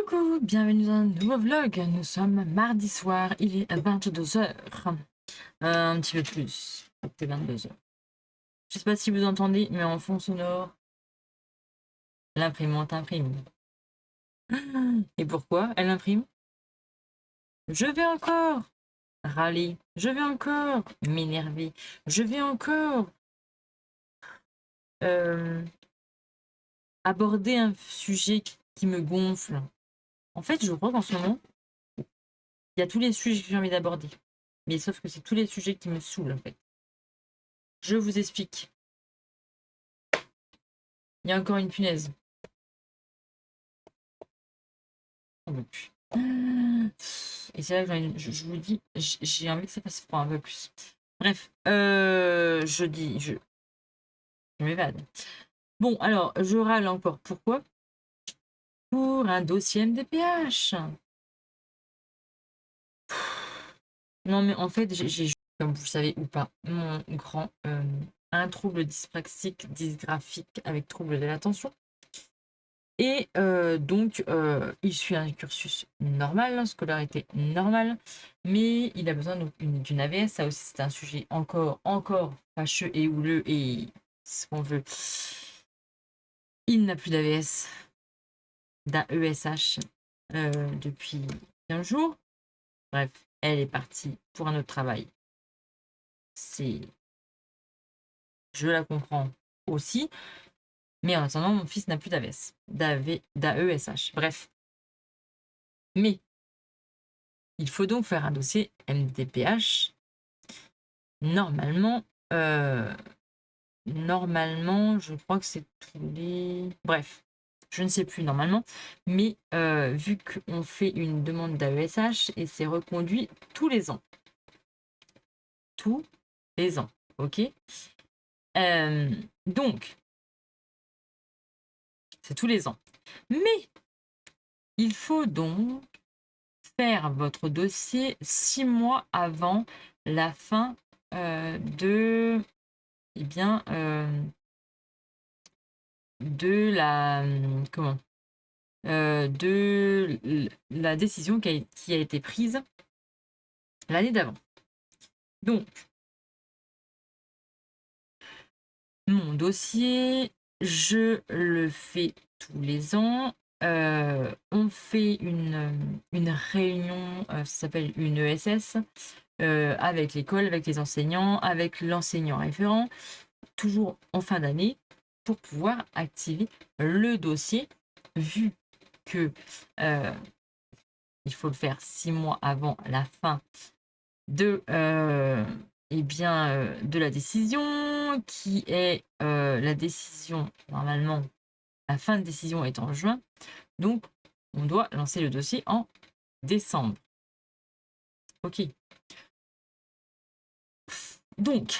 Coucou, bienvenue dans un nouveau vlog. Nous sommes mardi soir, il est 22 heures. Un petit peu plus, peut-être 22 heures. Je sais pas si vous entendez, mais en fond sonore, l'imprimante imprime. Et pourquoi elle imprime? Je vais encore râler, je vais encore m'énerver, je vais encore euh, aborder un sujet qui me gonfle. En fait, je crois qu'en ce moment, il y a tous les sujets que j'ai envie d'aborder. Mais sauf que c'est tous les sujets qui me saoulent, en fait. Je vous explique. Il y a encore une punaise. J'en veux plus. Et c'est là que je vous dis, j'ai envie que ça passe froid un peu plus. Bref, je m'évade. Bon, alors, je râle encore. Pourquoi? Pour un dossier MDPH. Non, mais en fait, j'ai, comme vous le savez ou pas, mon grand, un trouble dyspraxique, dysgraphique avec trouble de l'attention. Et donc, il suit un cursus normal, scolarité normale, mais il a besoin d'une AVS. Ça aussi, c'est un sujet encore fâcheux et houleux. Et ce qu'on veut, il n'a plus d'AVS, d'AESH depuis 15 jours. Bref, elle est partie pour un autre travail. Je la comprends aussi, mais en attendant, mon fils n'a plus d'AVS, d'AESH. Bref, mais il faut donc faire un dossier MDPH. Normalement, je crois que c'est tous les... Bref, je ne sais plus normalement. Mais vu qu'on fait une demande d'AESH et c'est reconduit tous les ans. Tous les ans, ok. Donc, c'est tous les ans. Mais il faut donc faire votre dossier 6 mois avant la fin de, eh bien, de la, comment, de la décision qui a été prise l'année d'avant. Donc, mon dossier, je le fais tous les ans. On fait une réunion, ça s'appelle une ESS, avec l'école, avec les enseignants, avec l'enseignant référent, toujours en fin d'année, pour pouvoir activer le dossier, vu que il faut le faire 6 mois avant la fin de, de la décision, qui est la décision, normalement, la fin de décision est en juin, donc on doit lancer le dossier en décembre. Ok. Donc,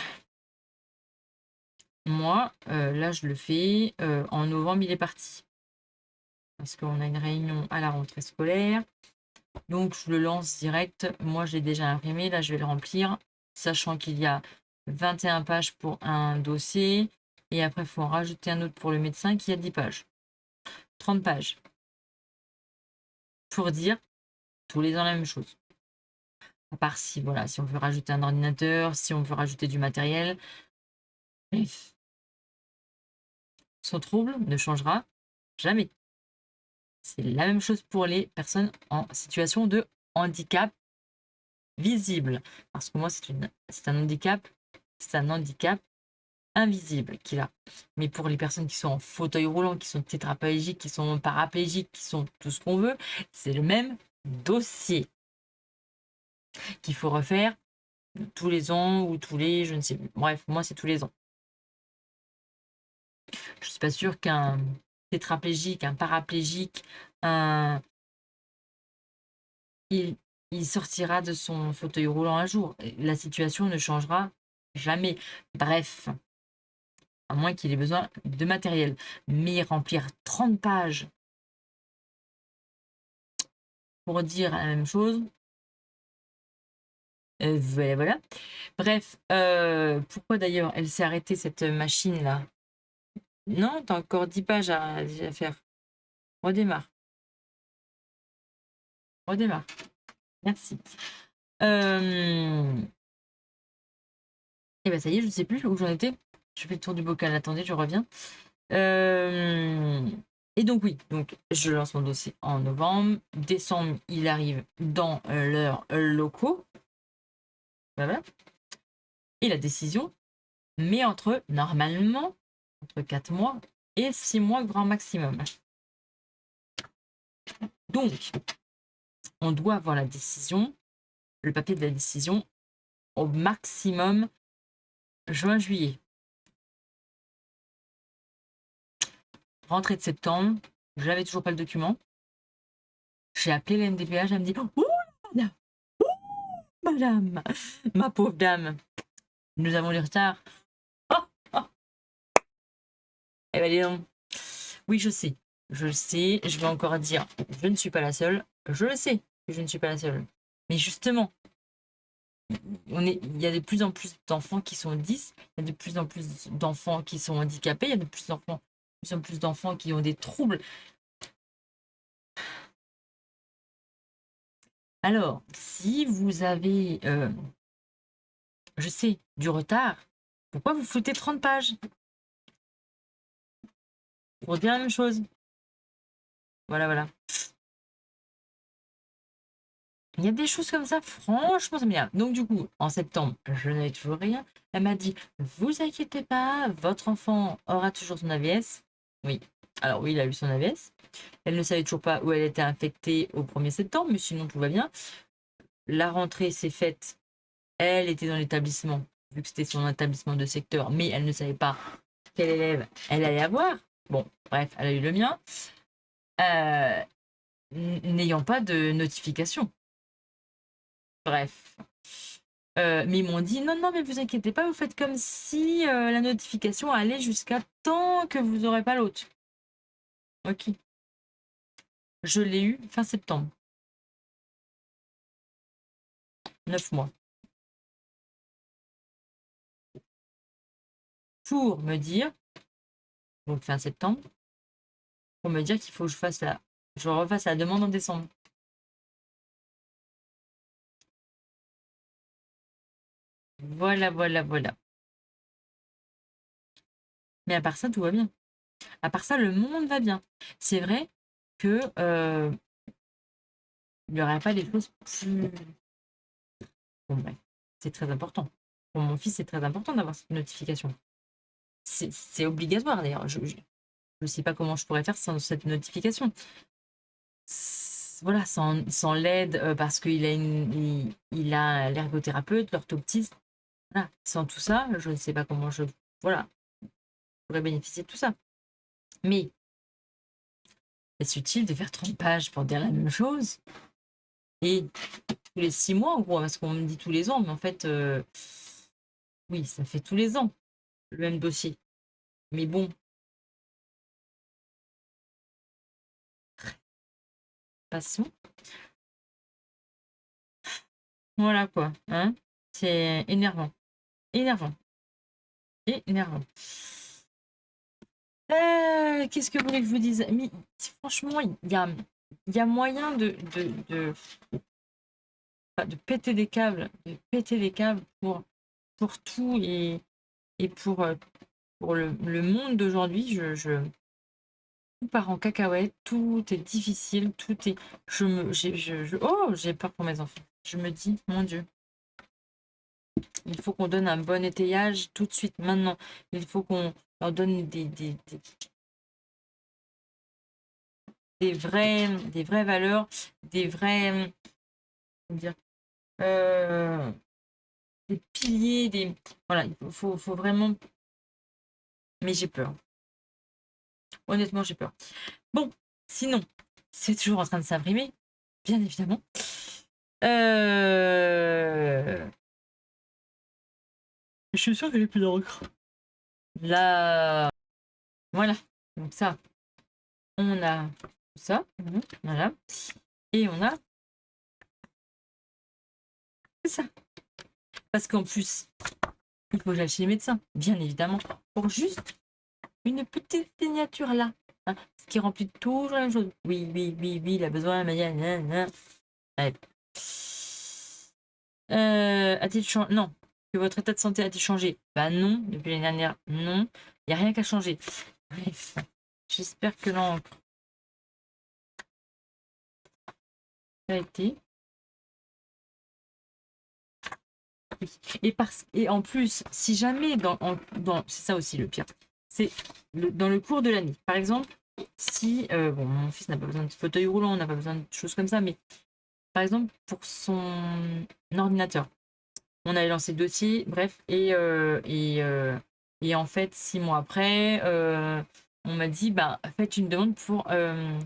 moi, là, je le fais en novembre, il est parti. Parce qu'on a une réunion à la rentrée scolaire. Donc, je le lance direct. Moi, je l'ai déjà imprimé. Là, je vais le remplir, sachant qu'il y a 21 pages pour un dossier. Et après, il faut en rajouter un autre pour le médecin qui a 10 pages. 30 pages. Pour dire tous les ans la même chose. À part si, voilà, si on veut rajouter un ordinateur, si on veut rajouter du matériel. Bref. Son trouble ne changera jamais. C'est la même chose pour les personnes en situation de handicap visible. Parce que moi, c'est un handicap invisible qu'il a. Mais pour les personnes qui sont en fauteuil roulant, qui sont tétraplégiques, qui sont paraplégiques, qui sont tout ce qu'on veut, c'est le même dossier qu'il faut refaire tous les ans ou tous les, je ne sais plus. Bref, moi, c'est tous les ans. Je ne suis pas sûre qu'un tétraplégique, un paraplégique, il, il sortira de son fauteuil roulant un jour. La situation ne changera jamais. Bref, à moins qu'il ait besoin de matériel. Mais remplir 30 pages pour dire la même chose, voilà. Bref, pourquoi d'ailleurs elle s'est arrêtée cette machine-là? Non, t'as encore 10 pages à faire. Redémarre. redémarre. Merci. Et ben ça y est, je ne sais plus où j'en étais. Je fais le tour du bocal. Attendez, je reviens. Et donc oui, donc je lance mon dossier en novembre. Décembre, il arrive dans leurs locaux. Voilà. Et la décision met normalement, entre 4 mois et 6 mois grand maximum. Donc, on doit avoir la décision, le papier de la décision, au maximum juin-juillet. Rentrée de septembre, j'avais toujours pas le document. J'ai appelé la NDPH, elle me dit « Ouh, madame, madame, ma pauvre dame, nous avons du retard. » Oh, oh. Eh ben dis donc. Oui, je sais, je le sais, je vais encore dire, je ne suis pas la seule, je le sais que je ne suis pas la seule. Mais justement, il y a de plus en plus d'enfants qui sont 10, il y a de plus en plus d'enfants qui sont handicapés, il y a de plus en plus d'enfants qui ont des troubles. Alors, si vous avez, je sais, du retard, pourquoi vous foutez 30 pages pour dire la même chose? Voilà, voilà. Il y a des choses comme ça, franchement, ça m'énerve. Donc, du coup, en septembre, je n'avais toujours rien. Elle m'a dit, vous inquiétez pas, votre enfant aura toujours son AVS. Oui, alors oui, il a eu son AVS. Elle ne savait toujours pas où elle était infectée au 1er septembre, mais sinon, tout va bien. La rentrée s'est faite. Elle était dans l'établissement, vu que c'était son établissement de secteur, mais elle ne savait pas quel élève elle allait avoir. Bon, bref, elle a eu le mien. N'ayant pas de notification. Bref. Mais ils m'ont dit non, non, mais vous inquiétez pas, vous faites comme si la notification allait jusqu'à tant que vous n'aurez pas l'autre. Ok. Je l'ai eu fin septembre. 9 mois. Pour me dire, donc fin septembre, pour me dire qu'il faut que je refasse la demande en décembre. Voilà, voilà, voilà. Mais à part ça, tout va bien. À part ça, le monde va bien. C'est vrai que il n'y aurait pas des choses plus. Bon, bref, c'est très important. Pour mon fils, c'est très important d'avoir cette notification. C'est obligatoire d'ailleurs. Je ne sais pas comment je pourrais faire sans cette notification. Voilà, sans l'aide, parce qu'il a il a l'ergothérapeute, l'orthoptiste. Voilà. Sans tout ça, je ne sais pas comment voilà, je pourrais bénéficier de tout ça. Mais est-ce utile de faire 30 pages pour dire la même chose? Et tous les 6 mois, en gros, parce qu'on me dit tous les ans, mais en fait, oui, ça fait tous les ans, le même dossier. Mais bon, passons. Voilà quoi, hein. C'est énervant. Énervant. Énervant. Qu'est-ce que vous voulez que je vous dise? Mais, franchement, il y a moyen de péter des câbles, pour tout et pour le monde d'aujourd'hui. Tout part en cacahuète, tout est difficile, tout est. Oh, j'ai peur pour mes enfants. Je me dis, mon Dieu, il faut qu'on donne un bon étayage tout de suite, maintenant. Il faut qu'on leur donne des vraies valeurs, des vrais, comment dire, euh, des piliers, voilà, il faut vraiment. Mais j'ai peur. Honnêtement, j'ai peur. Bon, sinon, c'est toujours en train de s'imprimer, bien évidemment. Je suis sûre que j'ai plus d'encre. Là, voilà. Donc ça, on a ça. Voilà. Et on a ça. Parce qu'en plus, il faut que j'aille chez les médecins, bien évidemment, pour juste une petite signature là. Hein, ce qui remplit toujours la même chose. Oui, oui, oui, oui, il a besoin, Ouais. A-t-il changé? Non. Que votre état de santé a-t-il changé? Bah non, depuis l'année dernière, non. Il n'y a rien qu'à changer. Bref, j'espère que l'encre a été. Oui. Et en plus, si jamais, c'est ça aussi le pire, c'est dans le cours de l'année. Par exemple, si, bon, mon fils n'a pas besoin de fauteuil roulant, on n'a pas besoin de choses comme ça, mais par exemple, pour son ordinateur, on avait lancé le dossier, bref, et en fait, 6 mois après, on m'a dit, bah, faites une demande pour un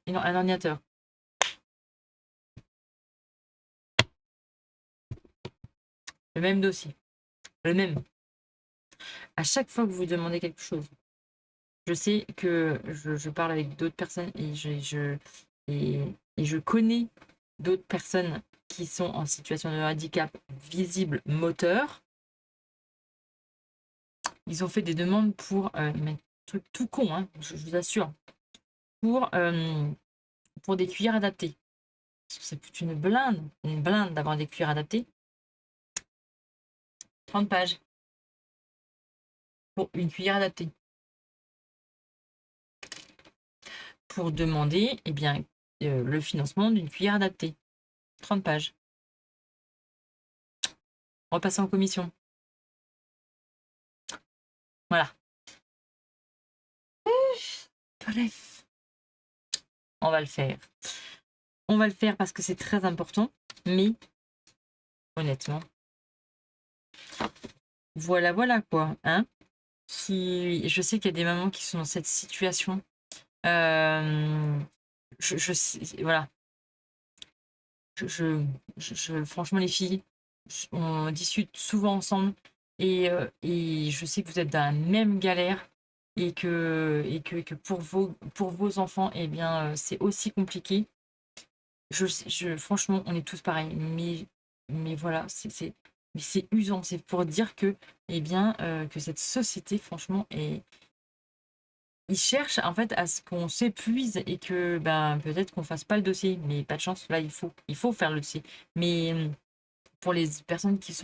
ordinateur. Le même dossier. Le même. À chaque fois que vous demandez quelque chose, je sais que je parle avec d'autres personnes et je connais d'autres personnes qui sont en situation de handicap visible moteur. Ils ont fait des demandes mais truc tout con, hein, je vous assure, pour, pour des cuillères adaptées. C'est une blinde d'avoir des cuillères adaptées. 30 pages pour une cuillère adaptée. Pour demander eh bien, le financement d'une cuillère adaptée. 30 pages. Repasser en commission. Voilà. Bref, on va le faire. On va le faire parce que c'est très important, mais honnêtement, voilà quoi. Hein, si je sais qu'il y a des mamans qui sont dans cette situation, voilà. Franchement, les filles, on discute souvent ensemble et je sais que vous êtes dans la même galère et que pour vos enfants, eh bien, c'est aussi compliqué. Franchement, on est tous pareils, mais voilà, mais c'est usant. C'est pour dire que, eh bien, que cette société, franchement, ils cherchent en fait à ce qu'on s'épuise et que ben, peut-être qu'on fasse pas le dossier, mais pas de chance, là, il faut faire le dossier. Mais pour les personnes qui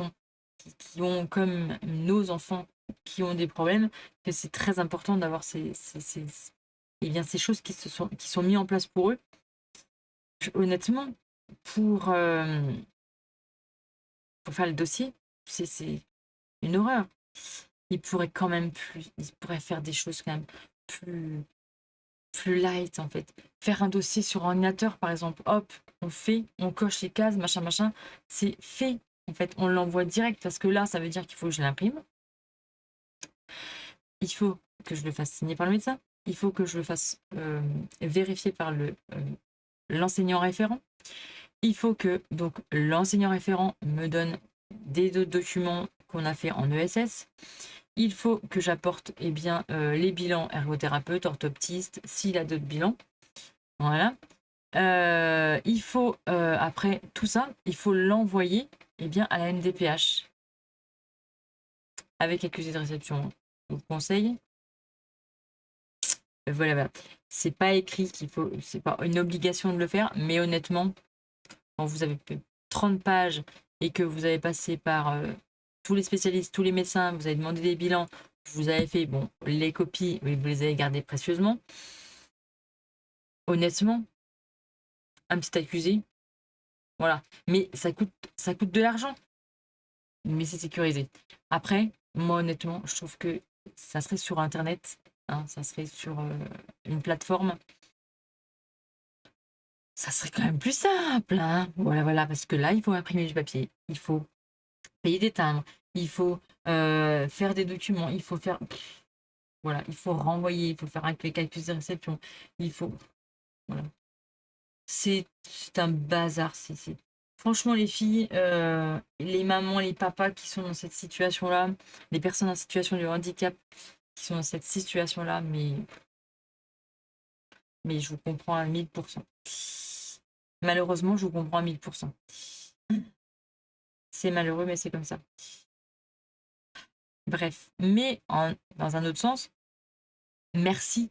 ont comme nos enfants qui ont des problèmes, que c'est très important d'avoir eh bien, ces choses qui sont mises en place pour eux. Honnêtement, pour, euh, pour faire le dossier, c'est une horreur. Ils pourraient faire des choses quand même plus, plus light en fait. Faire un dossier sur ordinateur par exemple, hop, on coche les cases, machin, machin, c'est fait. En fait, on l'envoie direct parce que là, ça veut dire qu'il faut que je l'imprime. Il faut que je le fasse signer par le médecin. Il faut que je le fasse vérifier par l'enseignant référent. Il faut que donc l'enseignant référent me donne des documents qu'on a fait en ESS. Il faut que j'apporte eh bien, les bilans ergothérapeute, orthoptiste, s'il a d'autres bilans. Voilà. Il faut, après tout ça, il faut l'envoyer eh bien, à la MDPH avec accusé de réception. Je vous conseille. Voilà. C'est pas écrit c'est pas une obligation de le faire, mais honnêtement, quand vous avez 30 pages et que vous avez passé par tous les spécialistes, tous les médecins, vous avez demandé des bilans, vous avez fait les copies, mais vous les avez gardées précieusement. Honnêtement, un petit accusé, voilà. Mais ça coûte de l'argent, mais c'est sécurisé. Après, moi honnêtement, je trouve que ça serait sur Internet, hein, ça serait sur une plateforme. Ça serait quand même plus simple, hein. Voilà, parce que là, il faut imprimer du papier, il faut payer des timbres, il faut faire des documents, il faut faire, voilà, il faut renvoyer, il faut faire un calcul de réception, il faut, voilà. C'est un bazar. Franchement, les filles, les mamans, les papas qui sont dans cette situation-là, les personnes en situation de handicap qui sont dans cette situation-là, mais je vous comprends à 1000%. Malheureusement, je vous comprends à 1000%. C'est malheureux, mais c'est comme ça. Bref, mais dans un autre sens, merci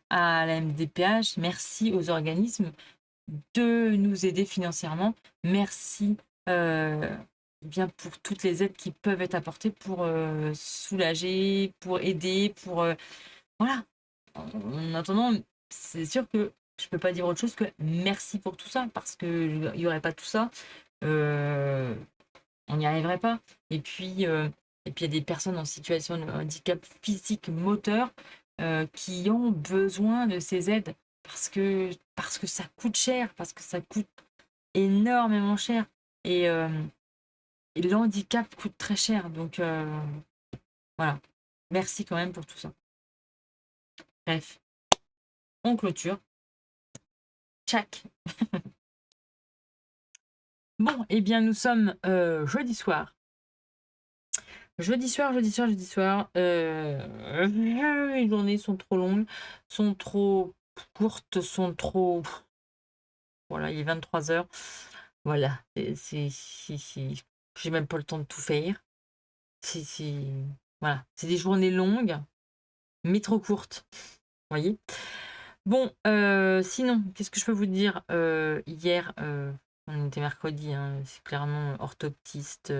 à la MDPH, merci aux organismes de nous aider financièrement. Merci bien pour toutes les aides qui peuvent être apportées pour soulager, pour aider, pour voilà. En attendant, c'est sûr que je peux pas dire autre chose que merci pour tout ça, parce que il y aurait pas tout ça, euh, on n'y arriverait pas. Et puis il y a des personnes en situation de handicap physique, moteur, qui ont besoin de ces aides parce que ça coûte cher, parce que ça coûte énormément cher. Et, euh, et le handicap coûte très cher. Donc voilà. Merci quand même pour tout ça. Bref, on clôture. Tchac. Bon, eh bien, nous sommes jeudi soir. Jeudi soir. Les journées sont trop longues, sont trop courtes, sont trop. Voilà, il est 23h. Voilà, j'ai même pas le temps de tout faire. Voilà, c'est des journées longues, mais trop courtes. Vous voyez? Bon, sinon, qu'est-ce que je peux vous dire? Hier, on était mercredi, hein, c'est clairement orthoptiste,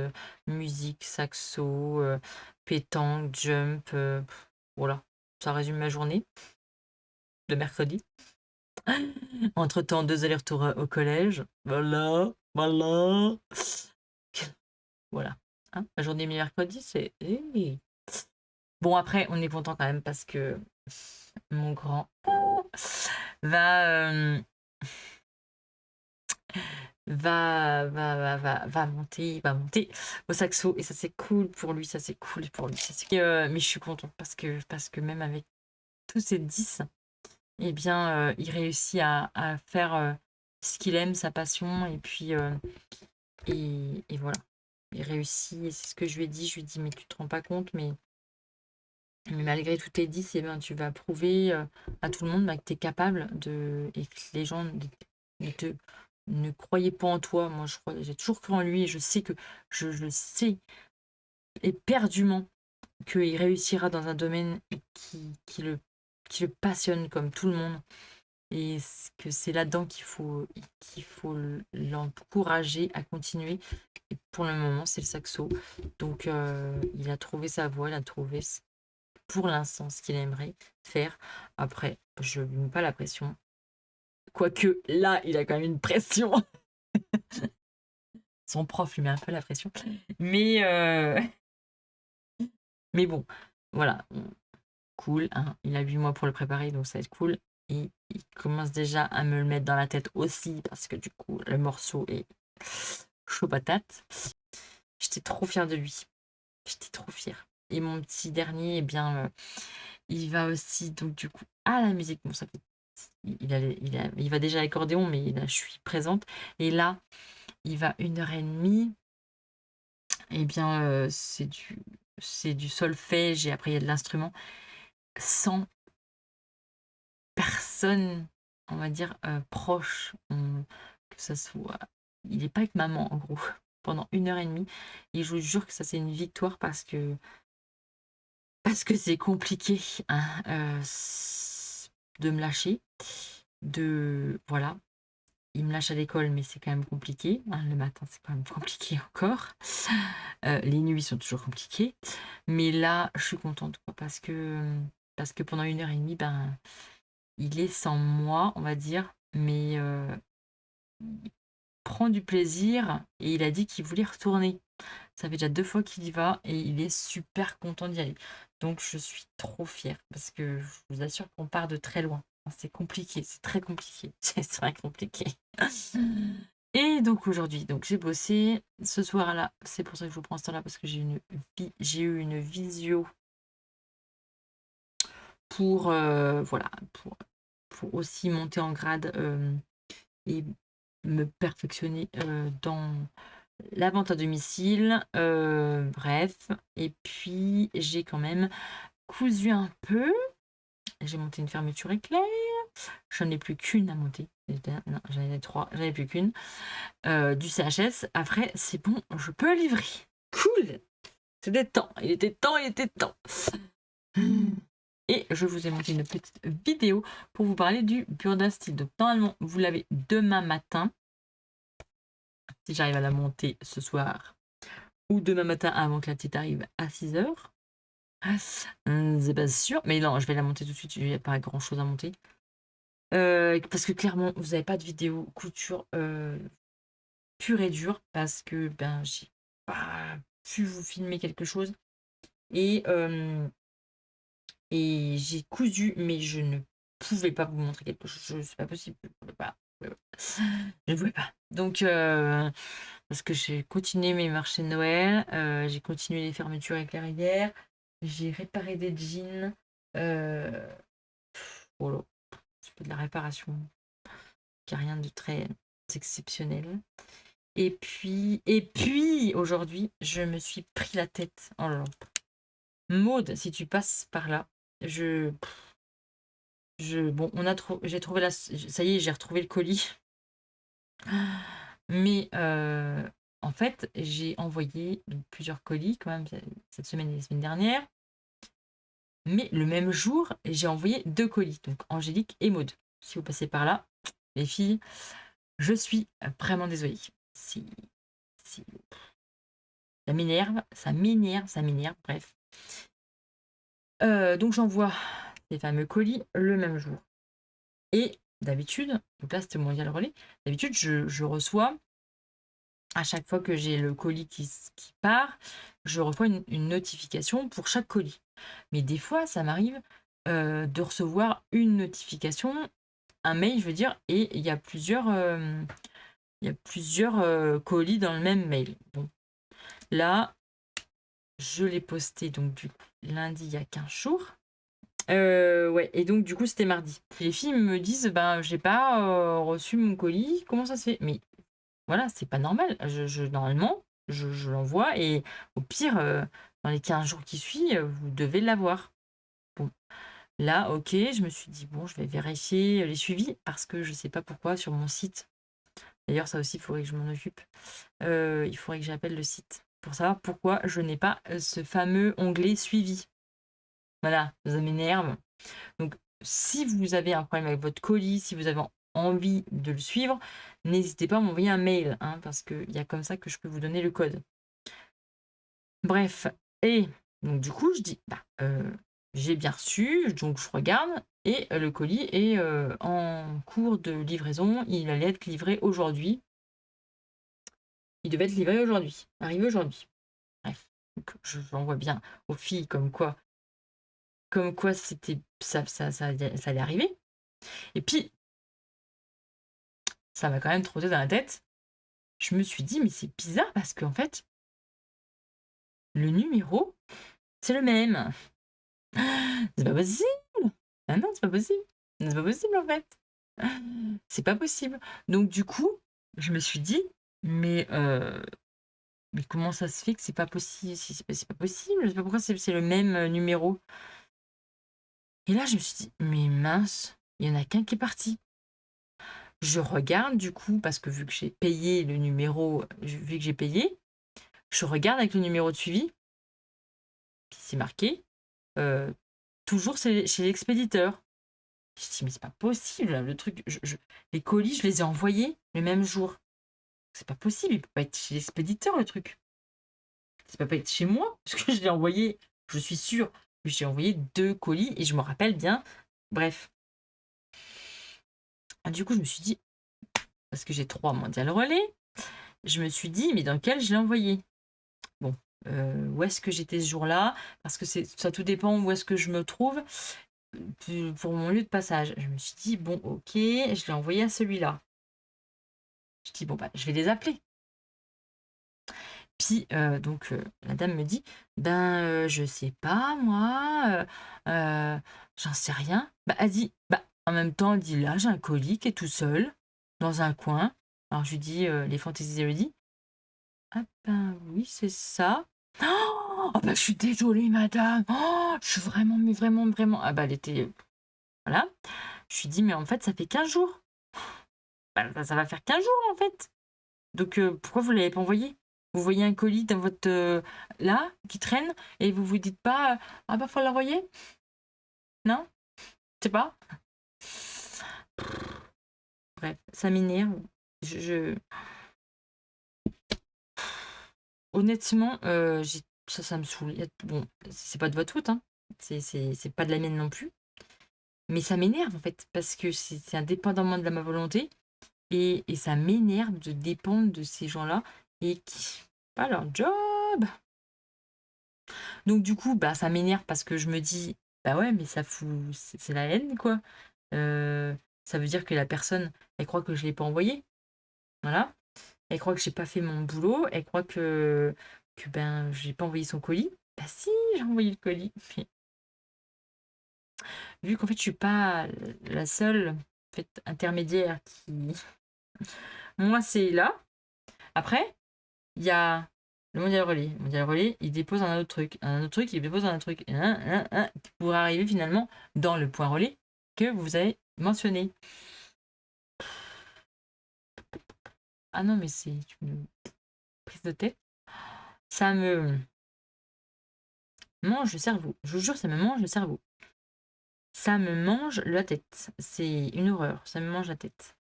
musique, saxo, pétanque, jump, voilà, ça résume ma journée de mercredi. Entre-temps, 2 allers-retours au collège. Voilà, voilà. Voilà. Hein, la journée mi-mercredi, c'est... Bon, après, on est content quand même parce que mon grand va, va monter au saxo et ça c'est cool pour lui, ça c'est cool pour lui. Mais je suis contente parce que même avec tous ces 10, eh bien, il réussit à faire ce qu'il aime, sa passion, et puis et voilà. Il réussit, et c'est ce que je lui ai dit. Je lui ai dit, mais tu te rends pas compte, mais malgré toutes tes 10, eh ben, tu vas prouver à tout le monde que tu es capable et que les gens ne croyaient pas en toi. Moi, j'ai toujours cru en lui et je sais je sais éperdument qu'il réussira dans un domaine qui le passionne comme tout le monde. Et que c'est là-dedans qu'il faut l'encourager à continuer. Et pour le moment, c'est le saxo. Donc, il a trouvé sa voie, il a trouvé pour l'instant ce qu'il aimerait faire. Après, je ne lui mets pas la pression. Quoique, là, il a quand même une pression. Son prof lui met un peu la pression. Mais, mais bon, voilà. Cool. Hein. Il a 8 mois pour le préparer, donc ça va être cool. Et il commence déjà à me le mettre dans la tête aussi, parce que du coup, le morceau est chaud patate. J'étais trop fière de lui. J'étais trop fière. Et mon petit dernier, eh bien, il va aussi, donc du coup, à la musique. Bon, ça fait il va déjà à l'accordéon, mais là, je suis présente. Et là, il va 1h30. Eh bien, c'est du solfège et après, il y a de l'instrument. Sans personne, on va dire, proche. Que ça soit. Il n'est pas avec maman, en gros, pendant 1h30. Et je vous jure que ça, c'est une victoire parce que c'est compliqué, hein, de me lâcher. Voilà. Il me lâche à l'école, mais c'est quand même compliqué. Hein, le matin, c'est quand même compliqué encore. Les nuits sont toujours compliquées. Mais là, je suis contente, quoi, parce que pendant 1h30, ben, il est sans moi, on va dire. Mais il prend du plaisir et il a dit qu'il voulait retourner. Ça fait déjà 2 fois qu'il y va et il est super content d'y aller. Donc, je suis trop fière parce que je vous assure qu'on part de très loin. C'est compliqué, c'est très compliqué. C'est très compliqué. Et donc aujourd'hui, donc j'ai bossé ce soir-là. C'est pour ça que je vous prends ce temps-là parce que j'ai eu une visio pour voilà pour aussi monter en grade et me perfectionner dans la vente à domicile. Bref, et puis j'ai quand même cousu un peu. J'ai monté une fermeture éclair. J'en ai plus qu'une à monter. Non, j'en ai 3, j'en ai plus qu'une. Du CHS. Après, c'est bon, je peux livrer. Cool. C'était temps. Il était temps. Et je vous ai monté une petite vidéo pour vous parler du Burda Style. Donc normalement, vous l'avez demain matin. Si j'arrive à la monter ce soir. Ou demain matin avant que la petite arrive à 6h. C'est pas sûr. Mais non, je vais la monter tout de suite. Il n'y a pas grand chose à monter. Parce que clairement, vous n'avez pas de vidéo couture pure et dure. Parce que ben j'ai pas pu vous filmer quelque chose. Et j'ai cousu, mais je ne pouvais pas vous montrer quelque chose. C'est pas possible. Je ne pouvais pas. Je ne pouvais pas. Donc, parce que j'ai continué mes marchés de Noël, j'ai continué les fermetures éclairières, j'ai réparé des jeans. Voilà, c'est pas de la réparation, qui a rien de très exceptionnel. Et puis aujourd'hui, je me suis pris la tête. Oh là là. Maud, si tu passes par là, bon, j'ai trouvé ça y est, j'ai retrouvé le colis. Mais en fait, j'ai envoyé plusieurs colis quand même cette semaine et la semaine dernière. Mais le même jour, j'ai envoyé 2 colis, donc Angélique et Maud. Si vous passez par là, les filles, je suis vraiment désolée. Si, ça m'énerve, bref. Donc j'envoie ces fameux colis le même jour. Et d'habitude, donc là c'était Mondial Relais, d'habitude je reçois, à chaque fois que j'ai le colis qui part, je reçois une notification pour chaque colis. Mais des fois, ça m'arrive de recevoir une notification, un mail, je veux dire, et il y a plusieurs colis dans le même mail. Bon, là, je l'ai posté donc du coup lundi il y a 15 jours. Ouais, et donc du coup c'était mardi. Les filles me disent ben j'ai pas reçu mon colis, comment ça se fait? Mais voilà, c'est pas normal. Normalement, je l'envoie et au pire, dans les 15 jours qui suivent, vous devez l'avoir. Bon, là, OK, je me suis dit: «Bon, je vais vérifier les suivis» parce que je sais pas pourquoi sur mon site, d'ailleurs ça aussi il faudrait que je m'en occupe, il faudrait que j'appelle le site pour savoir pourquoi je n'ai pas, ce fameux onglet suivi. Voilà, ça m'énerve. Donc si vous avez un problème avec votre colis, si vous avez envie de le suivre, n'hésitez pas à m'envoyer un mail, hein, parce qu'il y a comme ça que je peux vous donner le code. Bref, et donc du coup, je dis, bah, j'ai bien reçu, donc je regarde, et le colis est en cours de livraison. Il allait être livré aujourd'hui. Il devait être livré aujourd'hui, arrivé aujourd'hui. Bref, donc je l'envoie bien aux filles comme quoi c'était ça allait arriver. Et puis, ça m'a quand même trotté dans la tête. Je me suis dit: «Mais c'est bizarre parce qu'en fait, le numéro, c'est le même. C'est pas possible! Ah non, c'est pas possible. C'est pas possible, en fait. C'est pas possible». Donc du coup, je me suis dit: Mais comment ça se fait que c'est pas possible? C'est pas possible, je sais pas pourquoi c'est le même, numéro». Et là, je me suis dit: «Mais mince, il y en a qu'un qui est parti». Je regarde du coup, parce que vu que j'ai payé le numéro, vu que j'ai payé, je regarde avec le numéro de suivi, puis c'est marqué, toujours chez l'expéditeur. Je dis: «Mais c'est pas possible, le truc, les colis, je les ai envoyés le même jour. C'est pas possible, il peut pas être chez l'expéditeur, le truc. Ça peut pas être chez moi, parce que je l'ai envoyé, je suis sûre que j'ai envoyé 2 colis et je me rappelle bien». Bref. Du coup, je me suis dit, parce que j'ai 3 Mondial Relais, je me suis dit: «Mais dans lequel je l'ai envoyé?» Bon, où est-ce que j'étais ce jour-là? Parce que ça tout dépend où est-ce que je me trouve, pour mon lieu de passage. Je me suis dit: «Bon, OK, je l'ai envoyé à celui-là». Je dis: «Bon, bah, je vais les appeler». Puis, donc, la dame me dit: «Ben, je sais pas moi, j'en sais rien». Bah, elle dit: «Bah, en même temps», elle dit: «Là, j'ai un colis qui est tout seul, dans un coin». Alors je lui dis, les fantaisies d'Elodie: «Ah ben, oui, c'est ça». Oh! Ah bah, je suis désolée madame, oh! Je suis vraiment, mais vraiment, vraiment, ah bah, elle était, voilà. Je lui dis: «Mais en fait, ça fait 15 jours». Bah, ça va faire 15 jours, en fait. Donc pourquoi vous l'avez pas envoyé? Vous voyez un colis dans votre, là, qui traîne et vous vous dites pas: «Ah bah, faut l'envoyer»? Non? Je sais pas. Bref, ça m'énerve. Honnêtement, ça me saoule. Bon, c'est pas de votre faute, hein. C'est pas de la mienne non plus. Mais ça m'énerve en fait, parce que c'est indépendamment de ma volonté. Et ça m'énerve de dépendre de ces gens-là et qui pas leur job. Donc du coup, bah ça m'énerve parce que je me dis, bah ouais, mais ça fout, c'est la haine quoi. Ça veut dire que la personne, elle croit que je l'ai pas envoyé. Voilà. Elle croit que j'ai pas fait mon boulot. Elle croit que ben j'ai pas envoyé son colis. Bah si, j'ai envoyé le colis. Mais vu qu'en fait je suis pas la seule en fait, intermédiaire qui. Moi c'est là. Après, il y a le mondial relais. Le mondial relais, il dépose un autre truc. Un autre truc, il dépose un autre truc. Pour arriver finalement dans le point relais que vous avez mentionné. Ah non, mais c'est une prise de tête. Ça me mange le cerveau. Je vous jure, ça me mange le cerveau. Ça me mange la tête. C'est une horreur. Ça me mange la tête.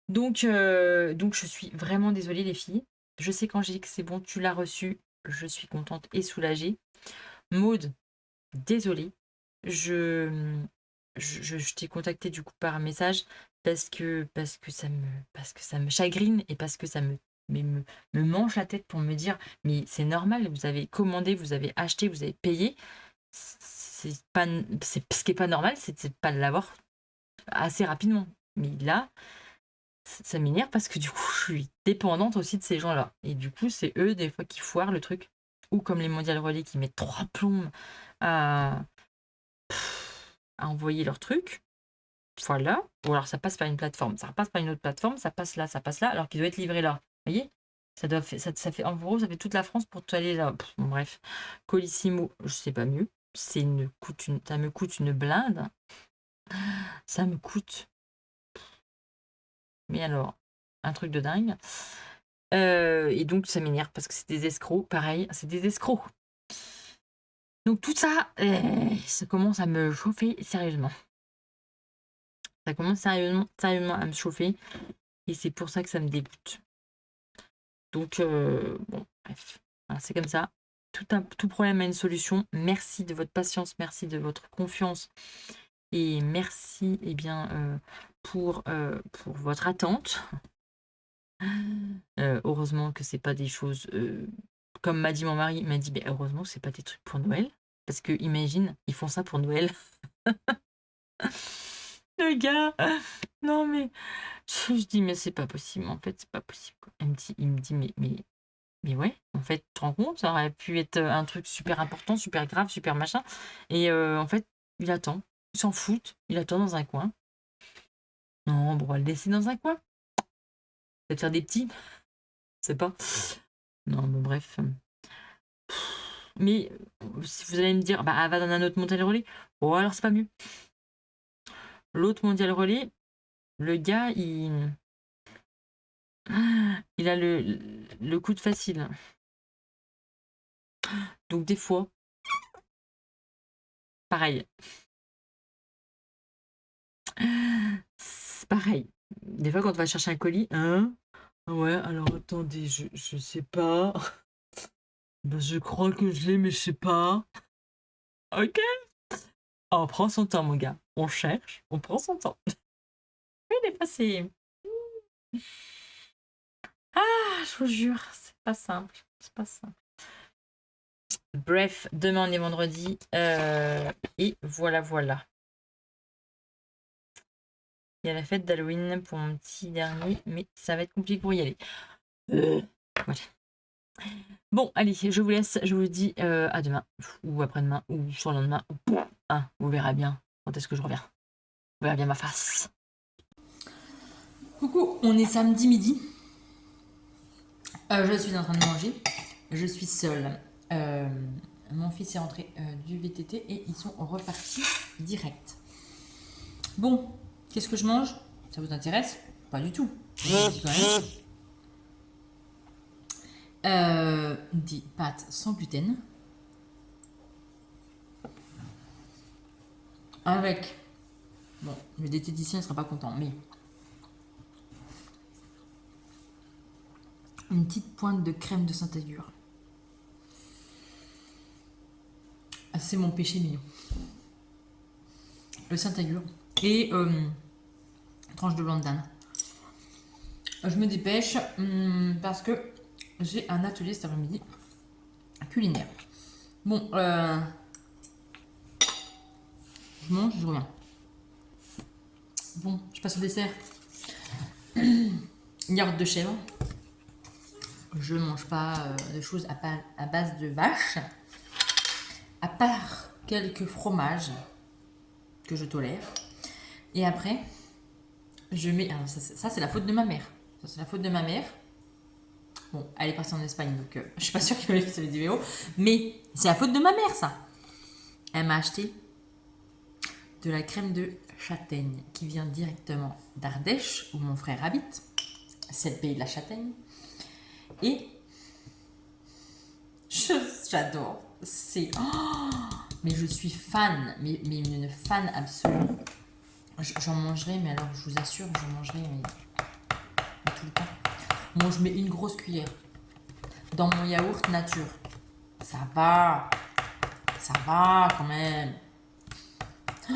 Donc je suis vraiment désolée, les filles. Je sais quand j'ai dit que c'est bon, tu l'as reçu. Je suis contente et soulagée. Maude, désolée. Je, je t'ai contacté du coup par message parce que ça me chagrine et parce que ça me mange la tête pour me dire mais c'est normal, vous avez commandé, vous avez acheté, vous avez payé. C'est pas, ce qui est pas normal, c'est de pas l'avoir assez rapidement. Mais là, ça m'énerve parce que du coup, je suis dépendante aussi de ces gens-là. Et du coup, c'est eux des fois qui foirent le truc. Ou comme les mondiales relais qui mettent 3 plombes à envoyer leur truc. Voilà. Ou alors ça passe par une plateforme. Ça passe par une autre plateforme, ça passe là, alors qu'il doit être livré là. Vous voyez? Ça fait en gros, ça fait toute la France pour tout aller là. Bon, bref. Colissimo, je sais pas mieux. Ça me coûte une blinde. Ça me coûte. Mais alors, un truc de dingue. Et donc ça m'énerve parce que c'est des escrocs. Pareil, c'est des escrocs. Donc tout ça, ça commence à me chauffer sérieusement. Ça commence sérieusement à me chauffer. Et c'est pour ça que ça me dégoûte. Donc, bon, bref, voilà, c'est comme ça. Tout problème a une solution. Merci de votre patience, merci de votre confiance et merci bien, pour votre attente. Heureusement que c'est pas des choses, comme m'a dit mon mari, il m'a dit: «Beh, heureusement que c'est pas des trucs pour Noël, parce que imagine, ils font ça pour Noël». Le gars, non mais je dis: «Mais c'est pas possible, en fait, c'est pas possible, quoi». Il me dit: «Mais ouais, en fait, tu te rends compte, ça aurait pu être, un truc super important, super grave, super machin et en fait, il attend, il s'en fout, il attend dans un coin. Non, bon, on va le laisser dans un coin, peut-être faire des petits, je sais pas». Non, bon bref, mais si vous allez me dire: «Bah, elle va dans un autre mondial relais». Bon alors c'est pas mieux. L'autre mondial relais, le gars, il a le coup de facile. Donc des fois, pareil. C'est pareil. Des fois, quand on va chercher un colis, hein? Ouais, alors attendez, je sais pas. Ben, je crois que je l'ai, mais je sais pas. Ok. On prend son temps, mon gars. On cherche, on prend son temps. Oui, des fois, c'est. Ah, je vous jure, c'est pas simple. C'est pas simple. Bref, demain on est vendredi. Et voilà, voilà. Il y a la fête d'Halloween pour mon petit dernier, mais ça va être compliqué pour y aller. Voilà. Bon, allez, je vous laisse. Je vous dis à demain, ou après-demain, ou sur le lendemain. Ah, vous verrez bien quand est-ce que je reviens. Vous verrez bien ma face. Coucou, on est samedi midi. Je suis en train de manger. Je suis seule. Mon fils est rentré du VTT et ils sont repartis direct. Bon, qu'est-ce que je mange? Ça vous intéresse? Pas du tout. Je vous dis quand même. Des pâtes sans gluten. avec, bon, le diététicien ne sera pas content, mais une petite pointe de crème de Saint-Agur. C'est mon péché mignon. Le Saint-Agur. Et tranche de blanc de d'âne. Je me dépêche parce que j'ai un atelier cet après-midi culinaire. Bon, je mange, je reviens. Bon, je passe au dessert. Yaourt de chèvre. Je mange pas de choses à base de vache. À part quelques fromages que je tolère. Et après, je mets... Alors ça c'est la faute de ma mère. Ça, c'est la faute de ma mère. Bon, elle est partie en Espagne, donc je suis pas sûre qu'elle ait fait cette vidéo. Mais c'est la faute de ma mère, ça. Elle m'a acheté de la crème de châtaigne qui vient directement d'Ardèche, où mon frère habite. C'est le pays de la châtaigne. Et j'adore. C'est... Oh, mais je suis fan, mais une fan absolue. J'en mangerai, mais alors je vous assure, j'en mangerai mais tout le temps. Moi, je mets une grosse cuillère dans mon yaourt nature. Ça va quand même. Oh,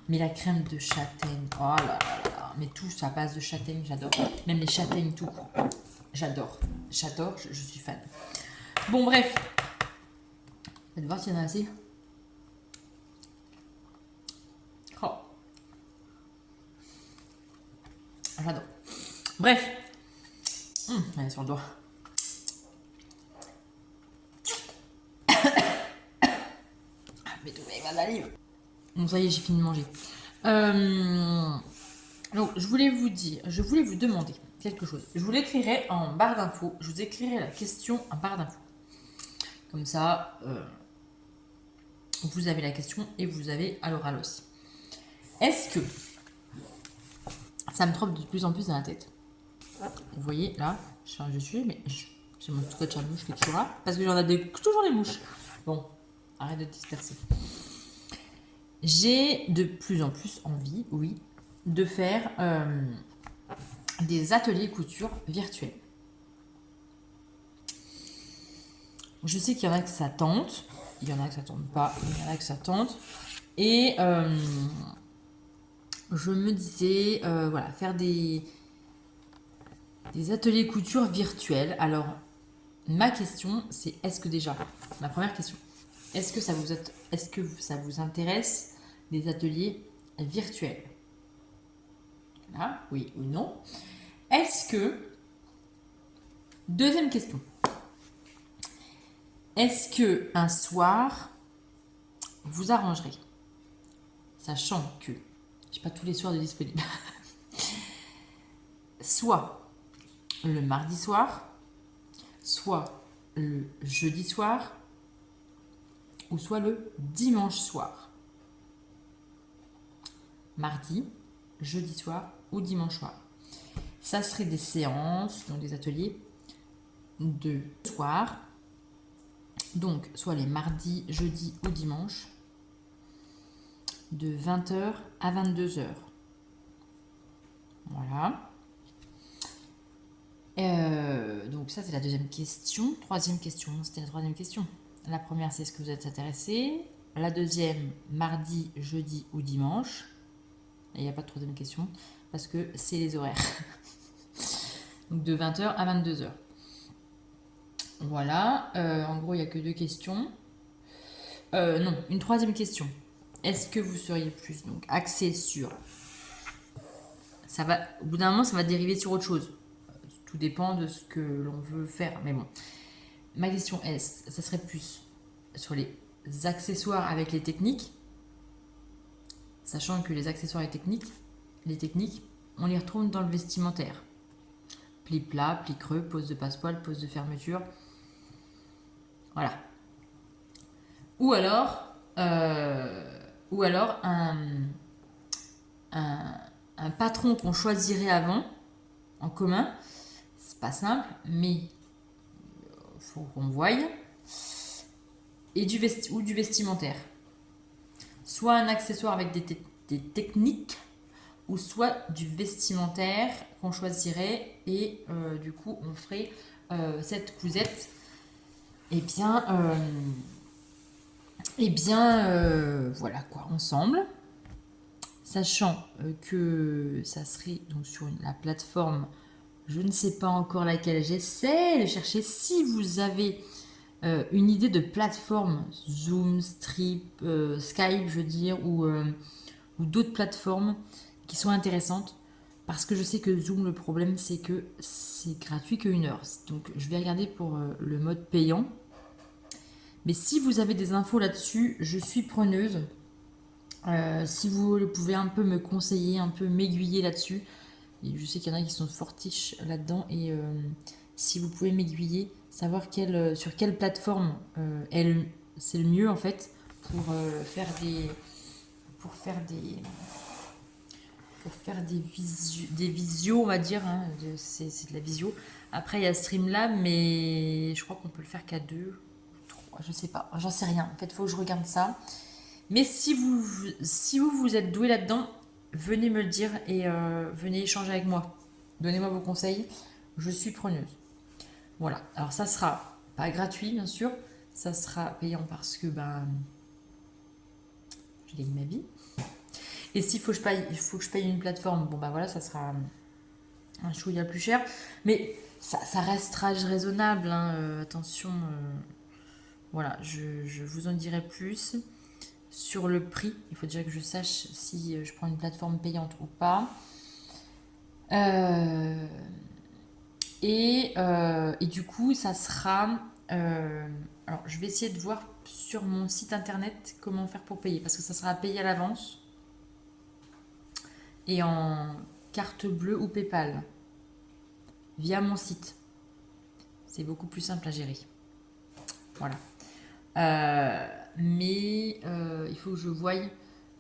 mais la crème de châtaigne, oh là là là, mais tout à base de châtaigne, j'adore. Même les châtaignes tout court, j'adore. J'adore, je suis fan. Bon, bref. On va voir s'il y en a assez. Oh. J'adore. Bref. Allez, sur le doigt. Mais tout avec ma salive. Bon, ça y est, j'ai fini de manger. Donc, je voulais vous demander quelque chose. Je vous l'écrirai en barre d'infos. Je vous écrirai la question en barre d'infos. Comme ça, vous avez la question et vous avez à l'oral aussi. Est-ce que ça me trompe de plus en plus dans la tête? Vous voyez, là, je change de sujet, mais j'ai mon scotch à mouche qui est toujours là, parce que j'en ai toujours des mouches. Bon, arrête de te disperser. J'ai de plus en plus envie, oui, de faire des ateliers couture virtuels. Je sais qu'il y en a que ça tente, il y en a que ça tente pas, il y en a que ça tente. Et je me disais, voilà, faire des ateliers couture virtuels. Alors, ma question, c'est ma première question, est-ce que ça vous intéresse des ateliers virtuels? Là, oui ou non? Deuxième question, est-ce que un soir vous arrangerez, sachant que j'ai pas tous les soirs de disponibles, soit le mardi soir, soit le jeudi soir, ou soit le dimanche soir. Mardi, jeudi soir ou dimanche soir. Ça serait des séances, donc des ateliers de soir. Donc, soit les mardis, jeudi ou dimanche, de 20h à 22h. Voilà. Donc ça, c'est la deuxième question. Troisième question, c'était la troisième question. La première, c'est est-ce que vous êtes intéressé? La deuxième, mardi, jeudi ou dimanche. Il n'y a pas de troisième question, parce que c'est les horaires. Donc de 20h à 22h. Voilà. En gros, il n'y a que deux questions. Non, une troisième question. Est-ce que vous seriez plus donc axé sur... Ça va, au bout d'un moment, ça va dériver sur autre chose. Tout dépend de ce que l'on veut faire. Mais bon, ma question est, ça serait plus sur les accessoires avec les techniques, sachant que les accessoires et les techniques, on les retrouve dans le vestimentaire. Pli plat, pli creux, pose de passepoil, pose de fermeture. Voilà. Ou alors un patron qu'on choisirait avant, en commun. C'est pas simple, mais faut qu'on voie. Et du vestimentaire. soit un accessoire avec des techniques, ou soit du vestimentaire qu'on choisirait, et du coup on ferait cette cousette et bien voilà quoi ensemble, sachant que ça serait donc sur la plateforme, je ne sais pas encore laquelle, j'essaie de chercher. Si vous avez une idée de plateforme, Zoom, Strip, Skype, je veux dire, ou d'autres plateformes qui sont intéressantes. Parce que je sais que Zoom, le problème, c'est que c'est gratuit que 1 heure. Donc, je vais regarder pour le mode payant. Mais si vous avez des infos là-dessus, je suis preneuse. Si vous pouvez un peu me conseiller, un peu m'aiguiller là-dessus. Et je sais qu'il y en a qui sont fortiches là-dedans. Et si vous pouvez m'aiguiller, savoir sur quelle plateforme c'est le mieux en fait pour faire des pour faire des des visios, on va dire. Hein, c'est de la visio. Après, il y a Streamlab, mais je crois qu'on peut le faire qu'à 2, 3, je sais pas, j'en sais rien. En fait, il faut que je regarde ça. Mais si vous êtes doué là-dedans, venez me le dire et venez échanger avec moi. Donnez-moi vos conseils, je suis preneuse. Voilà, alors ça sera pas gratuit, bien sûr, ça sera payant parce que je gagne ma vie. Et s'il faut que je paye une plateforme, bon bah voilà, ça sera un chouïa plus cher. Mais ça restera raisonnable, hein, attention. Voilà, je vous en dirai plus. Sur le prix, il faut déjà que je sache si je prends une plateforme payante ou pas. Euh, et du coup, ça sera... alors, je vais essayer de voir sur mon site internet comment faire pour payer. Parce que ça sera payé à l'avance. Et en carte bleue ou PayPal. Via mon site. C'est beaucoup plus simple à gérer. Voilà. Mais il faut que je voie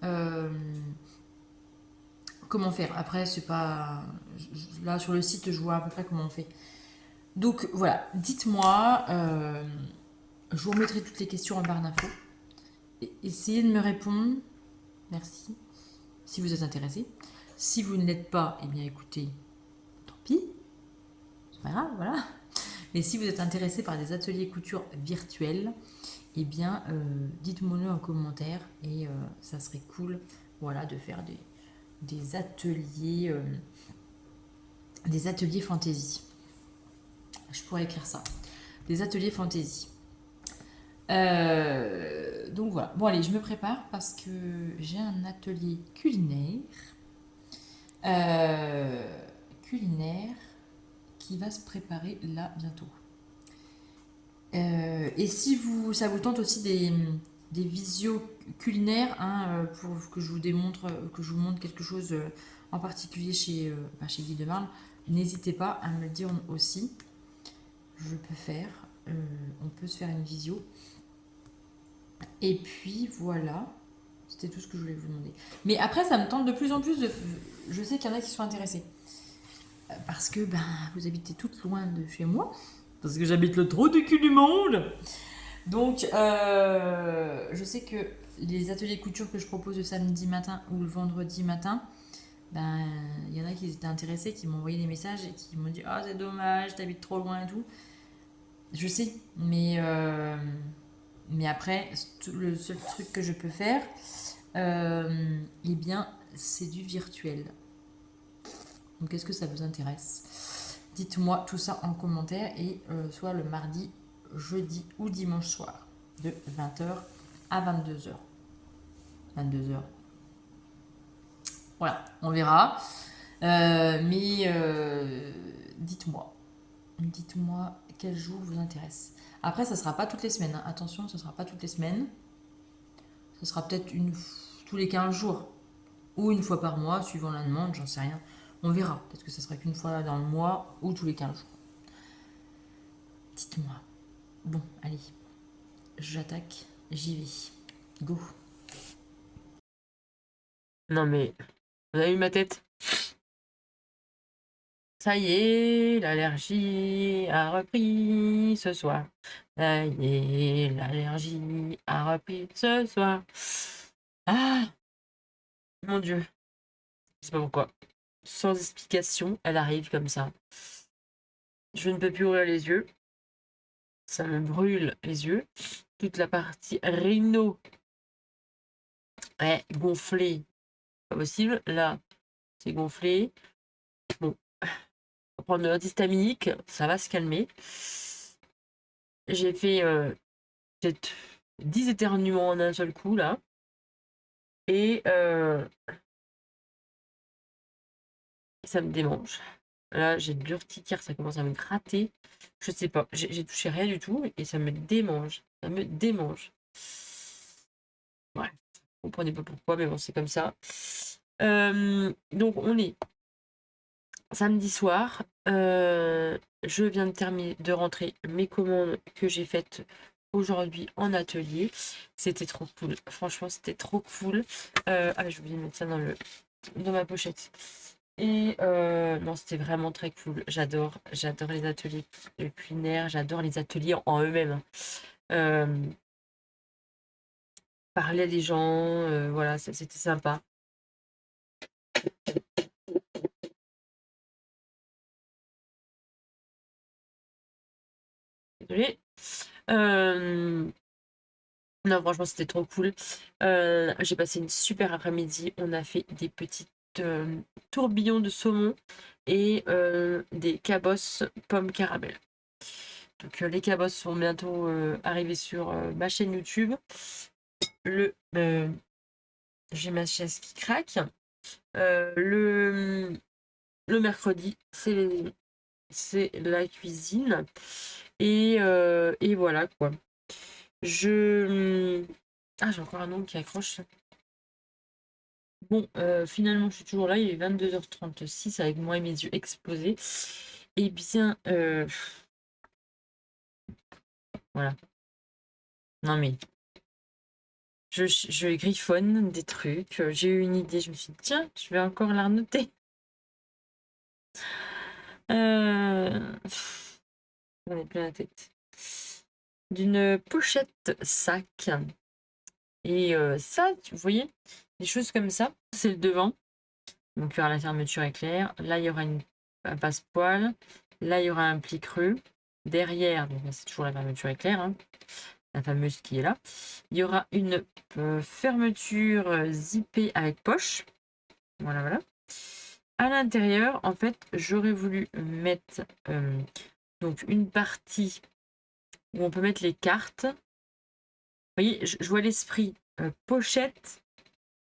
euh, comment faire. Après, c'est pas. Là, sur le site, je vois à peu près comment on fait. Donc voilà, dites-moi. Je vous remettrai toutes les questions en barre d'infos. Essayez de me répondre. Merci. Si vous êtes intéressé. Si vous ne l'êtes pas, eh bien écoutez, tant pis. C'est pas grave, voilà. Mais si vous êtes intéressé par des ateliers couture virtuels, eh bien dites-moi-le en commentaire et ça serait cool, voilà, de faire des ateliers fantasy. Je pourrais écrire ça. Des ateliers fantasy. Donc voilà. Bon allez, je me prépare parce que j'ai un atelier culinaire. euh, culinaire qui va se préparer là bientôt. Et si ça vous tente aussi des visios culinaires, hein, pour que je vous démontre, que je vous montre quelque chose en particulier chez Guy de Marle, n'hésitez pas à me le dire aussi. Je peux faire, on peut se faire une visio. Et puis voilà, c'était tout ce que je voulais vous demander. Mais après, ça me tente de plus en plus je sais qu'il y en a qui sont intéressés. Parce que vous habitez toutes loin de chez moi. Parce que j'habite le trou du cul du monde. Donc, je sais que les ateliers couture que je propose le samedi matin ou le vendredi matin, il y en a qui étaient intéressés, qui m'ont envoyé des messages et qui m'ont dit ah, c'est dommage, t'habites trop loin et tout. Je sais, mais après, le seul truc que je peux faire, eh bien, c'est du virtuel. Donc, est-ce que ça vous intéresse? Dites-moi tout ça en commentaire et soit le mardi, jeudi ou dimanche soir de 20h à 22h. 22h. Voilà, on verra. Mais dites-moi. Dites-moi quel jour vous intéresse. Après, ça sera pas toutes les semaines, hein. Attention, ça sera pas toutes les semaines. Ça sera peut-être tous les 15 jours. Ou une fois par mois, suivant la demande, j'en sais rien. On verra. Peut-être que ça sera qu'une fois dans le mois ou tous les 15 jours. Dites-moi. Bon, allez. J'attaque. J'y vais. Go. Non mais, vous avez eu ma tête? Ça y est, l'allergie a repris ce soir. Ça y est, l'allergie a repris ce soir. Ah, Mon Dieu, je sais pas pourquoi. Sans explication, elle arrive comme ça. Je ne peux plus ouvrir les yeux. Ça me brûle les yeux. Toute la partie rhino est gonflée. Pas possible. Là, c'est gonflé. Bon, on va prendre de l'antihistaminique, ça va se calmer. J'ai fait peut-être 10 éternuements en un seul coup, là. Et ça me démange. Là, j'ai de l'urticaire, ça commence à me gratter. Je sais pas, j'ai touché rien du tout et ça me démange. Ça me démange. Ouais, vous comprenez pas pourquoi, mais bon, c'est comme ça. Donc, on est samedi soir. Je viens de terminer de rentrer mes commandes que j'ai faites aujourd'hui en atelier. C'était trop cool. Franchement, c'était trop cool. Ah, j'ai oublié de mettre ça dans ma pochette. Et non, c'était vraiment très cool. J'adore les ateliers culinaires, j'adore les ateliers en eux-mêmes. Euh, Parler à des gens, voilà, c'était sympa. Désolée. Euh, non, franchement, c'était trop cool. J'ai passé une super après-midi. On a fait des petites tourbillons de saumon et des cabosses pommes caramel. Donc les cabosses sont bientôt arrivées sur ma chaîne YouTube. Le, j'ai ma chaise qui craque. Le mercredi, c'est la cuisine. Et voilà quoi. Ah, j'ai encore un nom qui accroche. Bon, finalement, je suis toujours là. Il est 22h36 avec moi et mes yeux explosés. Eh bien, voilà. Non mais, je griffonne des trucs. J'ai eu une idée. Je me suis dit, tiens, je vais encore la renoter. J'en ai plein la tête. D'une pochette sac. Et ça, vous voyez, des choses comme ça, c'est le devant. Donc il y aura la fermeture éclair. Là, il y aura un passe-poil. Là, il y aura un pli creux. Derrière, donc c'est toujours la fermeture éclair, hein, la fameuse qui est là. Il y aura une fermeture zippée avec poche. Voilà, voilà. À l'intérieur, en fait, j'aurais voulu mettre donc une partie où on peut mettre les cartes. Vous voyez, je vois l'esprit pochette,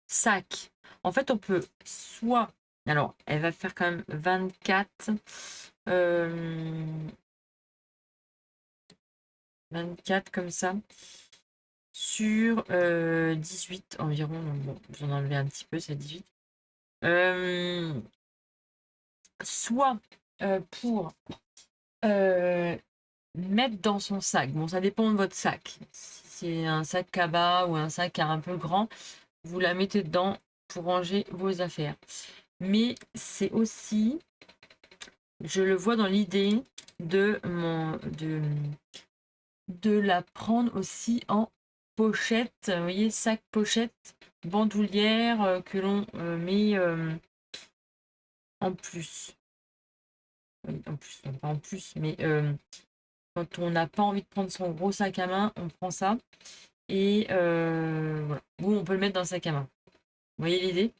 sac. En fait, on peut soit. Alors, elle va faire quand même 24. 24 comme ça. Sur 18 environ. Bon, j'en ai enlevé un petit peu, c'est 18. Soit pour mettre dans son sac. Bon, ça dépend de votre sac. Si c'est un sac cabas ou un sac un peu grand, vous la mettez dedans pour ranger vos affaires. Mais c'est aussi, je le vois dans l'idée de la prendre aussi en pochette. Vous voyez, sac pochette, bandoulière que l'on met en plus. En plus, non, pas en plus, mais quand on n'a pas envie de prendre son gros sac à main, on prend ça. Et voilà. Ou on peut le mettre dans le sac à main. Vous voyez l'idée?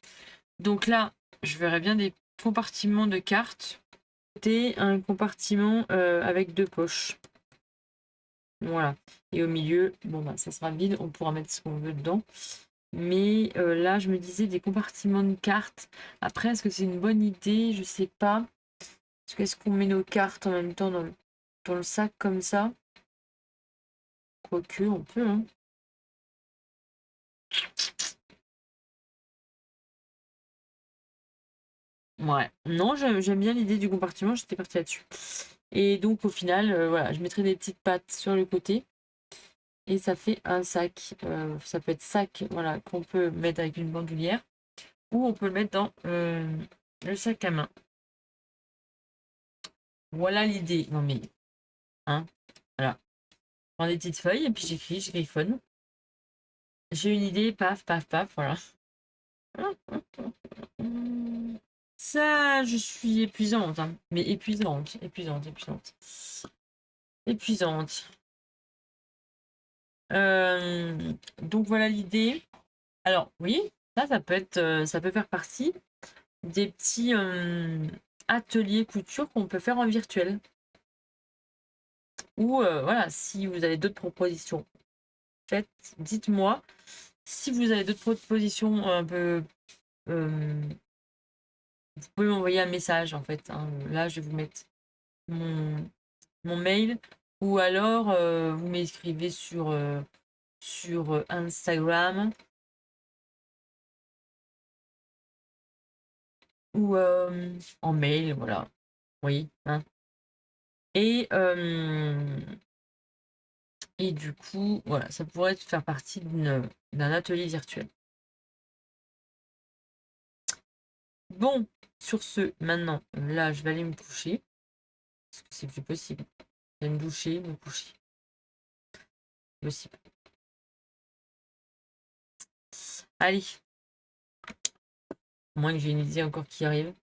Donc là, je verrais bien des compartiments de cartes. Côté, un compartiment avec deux poches. Voilà. Et au milieu, bon bah ça sera vide, on pourra mettre ce qu'on veut dedans. Mais là, je me disais des compartiments de cartes. Après, est-ce que c'est une bonne idée? Je sais pas. Est-ce qu'on met nos cartes en même temps dans le sac comme ça? Quoique, on peut, hein. Ouais. Non, j'aime bien l'idée du compartiment, j'étais partie là-dessus. Et donc, au final, voilà, je mettrai des petites pattes sur le côté. Et ça fait un sac. Ça peut être sac, voilà, qu'on peut mettre avec une bandoulière. Ou on peut le mettre dans le sac à main. Voilà l'idée. Non mais, hein, voilà. Je prends des petites feuilles et puis j'écris, je griffonne. J'ai une idée, paf, paf, paf, voilà. Ça, je suis épuisante, hein. Mais épuisante, épuisante, épuisante. Épuisante. Donc voilà l'idée. Alors oui, ça peut être, ça peut faire partie des petits ateliers couture qu'on peut faire en virtuel. Ou voilà, si vous avez d'autres propositions, faites, dites-moi. Si vous avez d'autres propositions un peu, vous pouvez m'envoyer un message en fait, hein. Là, je vais vous mettre mon mail, ou alors vous m'écrivez sur Instagram, ou en mail, voilà. Oui, hein. Et, et du coup, voilà, ça pourrait faire partie d'un atelier virtuel. Bon, sur ce, maintenant, là, je vais aller me coucher. Parce que c'est plus possible. Je vais me doucher, me coucher. Possible. Allez. À moins que j'ai une idée encore qui arrive.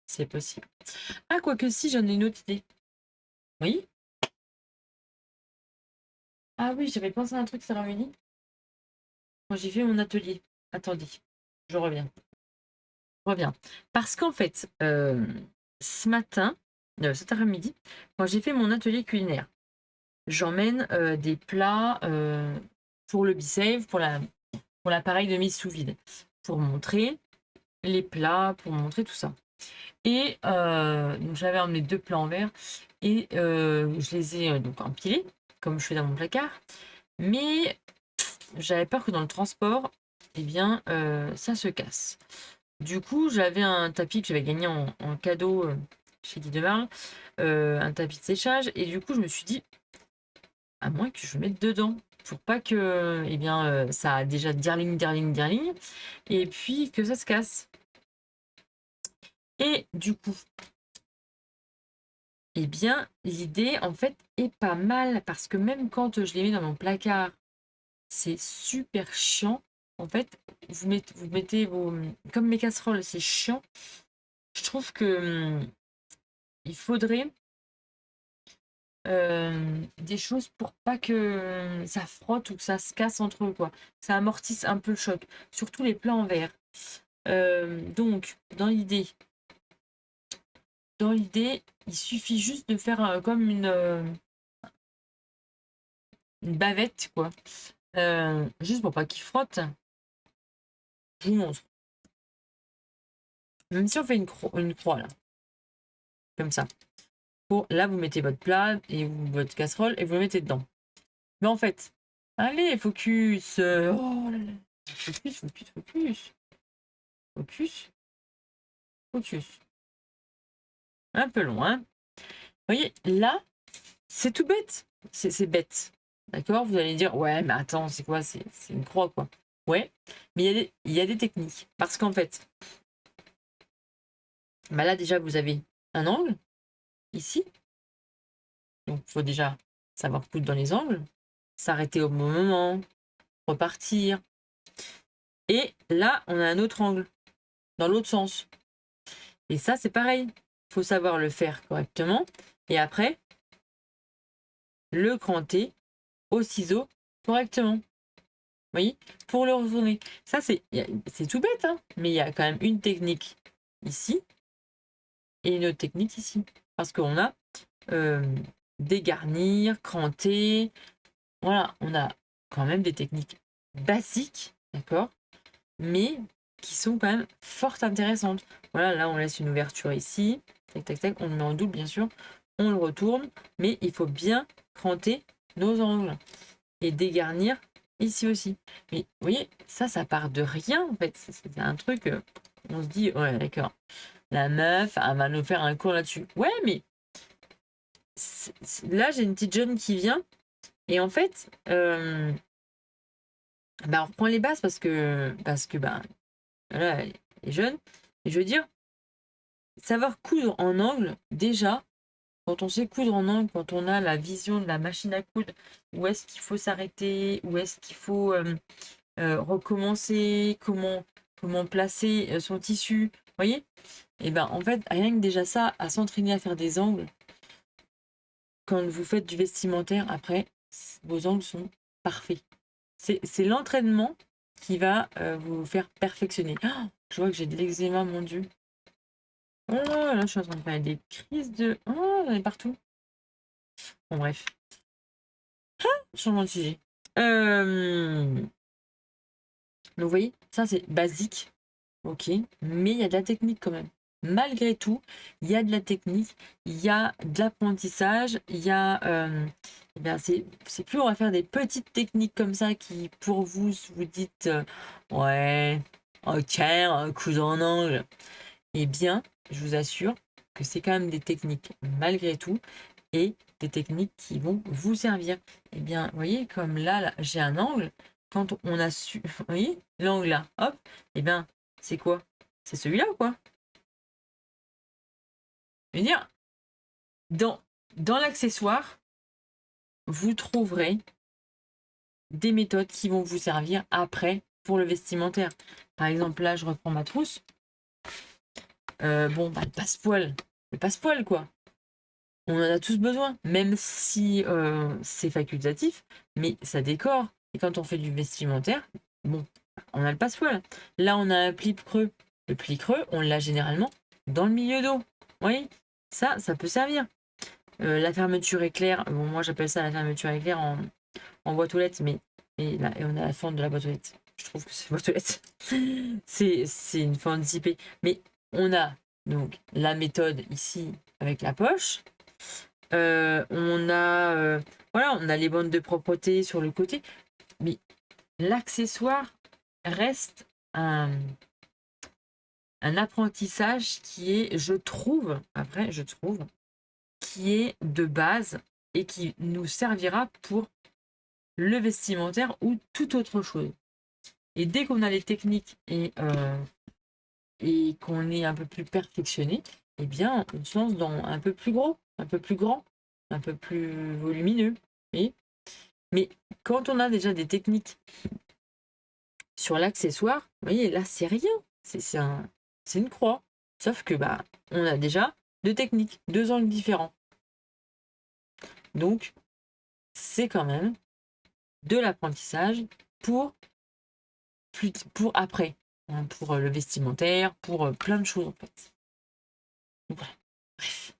C'est possible. Ah, quoique si, j'en ai une autre idée. Oui? Ah oui, j'avais pensé à un truc, Sarah Amélie. Quand j'ai fait mon atelier. Attendez, je reviens. Je reviens. Parce qu'en fait, ce matin, cet après-midi, quand j'ai fait mon atelier culinaire, j'emmène des plats pour le BeSave, pour l'appareil de mise sous vide, pour montrer les plats, pour montrer tout ça. Et donc j'avais emmené 2 plats en verre et je les ai donc empilés, comme je fais dans mon placard. Mais j'avais peur que dans le transport, eh bien, ça se casse. Du coup, j'avais un tapis que j'avais gagné en cadeau chez Guy Demarle, un tapis de séchage. Et du coup, je me suis dit, à moins que je le mette dedans, pour pas que, eh bien, ça a déjà dirling, dirling, dirling, et puis que ça se casse. Et du coup, eh bien, l'idée, en fait, est pas mal, parce que même quand je les mets dans mon placard, c'est super chiant. En fait, vous mettez vos... Comme mes casseroles, c'est chiant. Je trouve que il faudrait des choses pour pas que ça frotte ou que ça se casse entre eux, quoi. Ça amortisse un peu le choc. Surtout les plats en verre. Donc, dans l'idée, il suffit juste de faire comme une bavette, quoi. Juste pour pas qu'il frotte. Je vous montre. Même si on fait une croix, là. Comme ça. Là, vous mettez votre plat et votre casserole et vous le mettez dedans. Mais en fait, allez, focus. Oh là là. Focus, focus, focus. Focus, focus. Un peu loin. Vous voyez, là, c'est tout bête. C'est bête. D'accord? Vous allez dire, ouais, mais attends, c'est quoi? C'est une croix, quoi. Ouais, mais il y a des techniques. Parce qu'en fait, bah là, déjà, vous avez un angle, ici. Donc, il faut déjà savoir coudre dans les angles, s'arrêter au bon moment, repartir. Et là, on a un autre angle, dans l'autre sens. Et ça, c'est pareil. Il faut savoir le faire correctement. Et après, le cranter au ciseau correctement. Vous voyez? Pour le retourner. Ça, c'est tout bête, hein, mais il y a quand même une technique ici et une autre technique ici. Parce qu'on a dégarnir, cranter. Voilà, on a quand même des techniques basiques, d'accord? Mais qui sont quand même fort intéressantes. Voilà, là, on laisse une ouverture ici. Tac, tac, tac. On le met en double, bien sûr. On le retourne. Mais il faut bien cranter nos angles. Et dégarnir ici aussi. Mais vous voyez, ça part de rien, en fait. C'est un truc, on se dit, ouais, d'accord. La meuf, elle va nous faire un cours là-dessus. Ouais, mais là, j'ai une petite jeune qui vient. Et en fait, on reprend les bases parce que ben, voilà, elle est jeune. Et je veux dire, savoir coudre en angle, déjà, quand on sait coudre en angle, quand on a la vision de la machine à coudre, où est-ce qu'il faut s'arrêter, où est-ce qu'il faut recommencer, comment placer son tissu, vous voyez? Et ben en fait, rien que déjà ça, à s'entraîner à faire des angles, quand vous faites du vestimentaire, après, vos angles sont parfaits. C'est l'entraînement qui va vous faire perfectionner. Oh, je vois que j'ai de l'eczéma, mon Dieu. Oh là, je suis en train de faire des crises de... Oh, j'en ai partout. Bon, bref. Changement de sujet. Donc, vous voyez, ça, c'est basique. Ok. Mais il y a de la technique quand même. Malgré tout, il y a de la technique, il y a de l'apprentissage, il y a... eh bien, c'est plus on va faire des petites techniques comme ça qui, pour vous, vous dites ouais, ok, un coup d'un angle. Eh bien, je vous assure que c'est quand même des techniques malgré tout et des techniques qui vont vous servir. Eh bien, vous voyez, comme là j'ai un angle. Quand on a su, vous voyez, l'angle là, hop, eh bien, c'est quoi? C'est celui-là ou quoi? Je veux dire, dans, dans l'accessoire, vous trouverez des méthodes qui vont vous servir après pour le vestimentaire. Par exemple, là, je reprends ma trousse. Bon, bah, le passepoil, quoi. On en a tous besoin, même si c'est facultatif, mais ça décore. Et quand on fait du vestimentaire, bon, on a le passepoil. Là, on a un pli creux. Le pli creux, on l'a généralement dans le milieu d'eau. Oui, ça peut servir. La fermeture éclair, bon, moi j'appelle ça la fermeture éclair en boîte aux lettres, mais et on a la fente de la boîte aux lettres. Je trouve que c'est boîte aux lettres. c'est une fente zippée. Mais on a donc la méthode ici avec la poche. Voilà, on a les bandes de propreté sur le côté, mais l'accessoire reste un apprentissage qui est, je trouve, qui est de base et qui nous servira pour le vestimentaire ou toute autre chose. Et dès qu'on a les techniques et qu'on est un peu plus perfectionné, eh bien, on se lance dans un peu plus gros, un peu plus grand, un peu plus volumineux. Et mais quand on a déjà des techniques sur l'accessoire, vous voyez, là, c'est rien. C'est une croix. Sauf que bah, on a déjà deux techniques, deux angles différents. Donc, c'est quand même de l'apprentissage pour, pour après, hein, pour le vestimentaire, pour plein de choses en fait. Donc, voilà. Bref.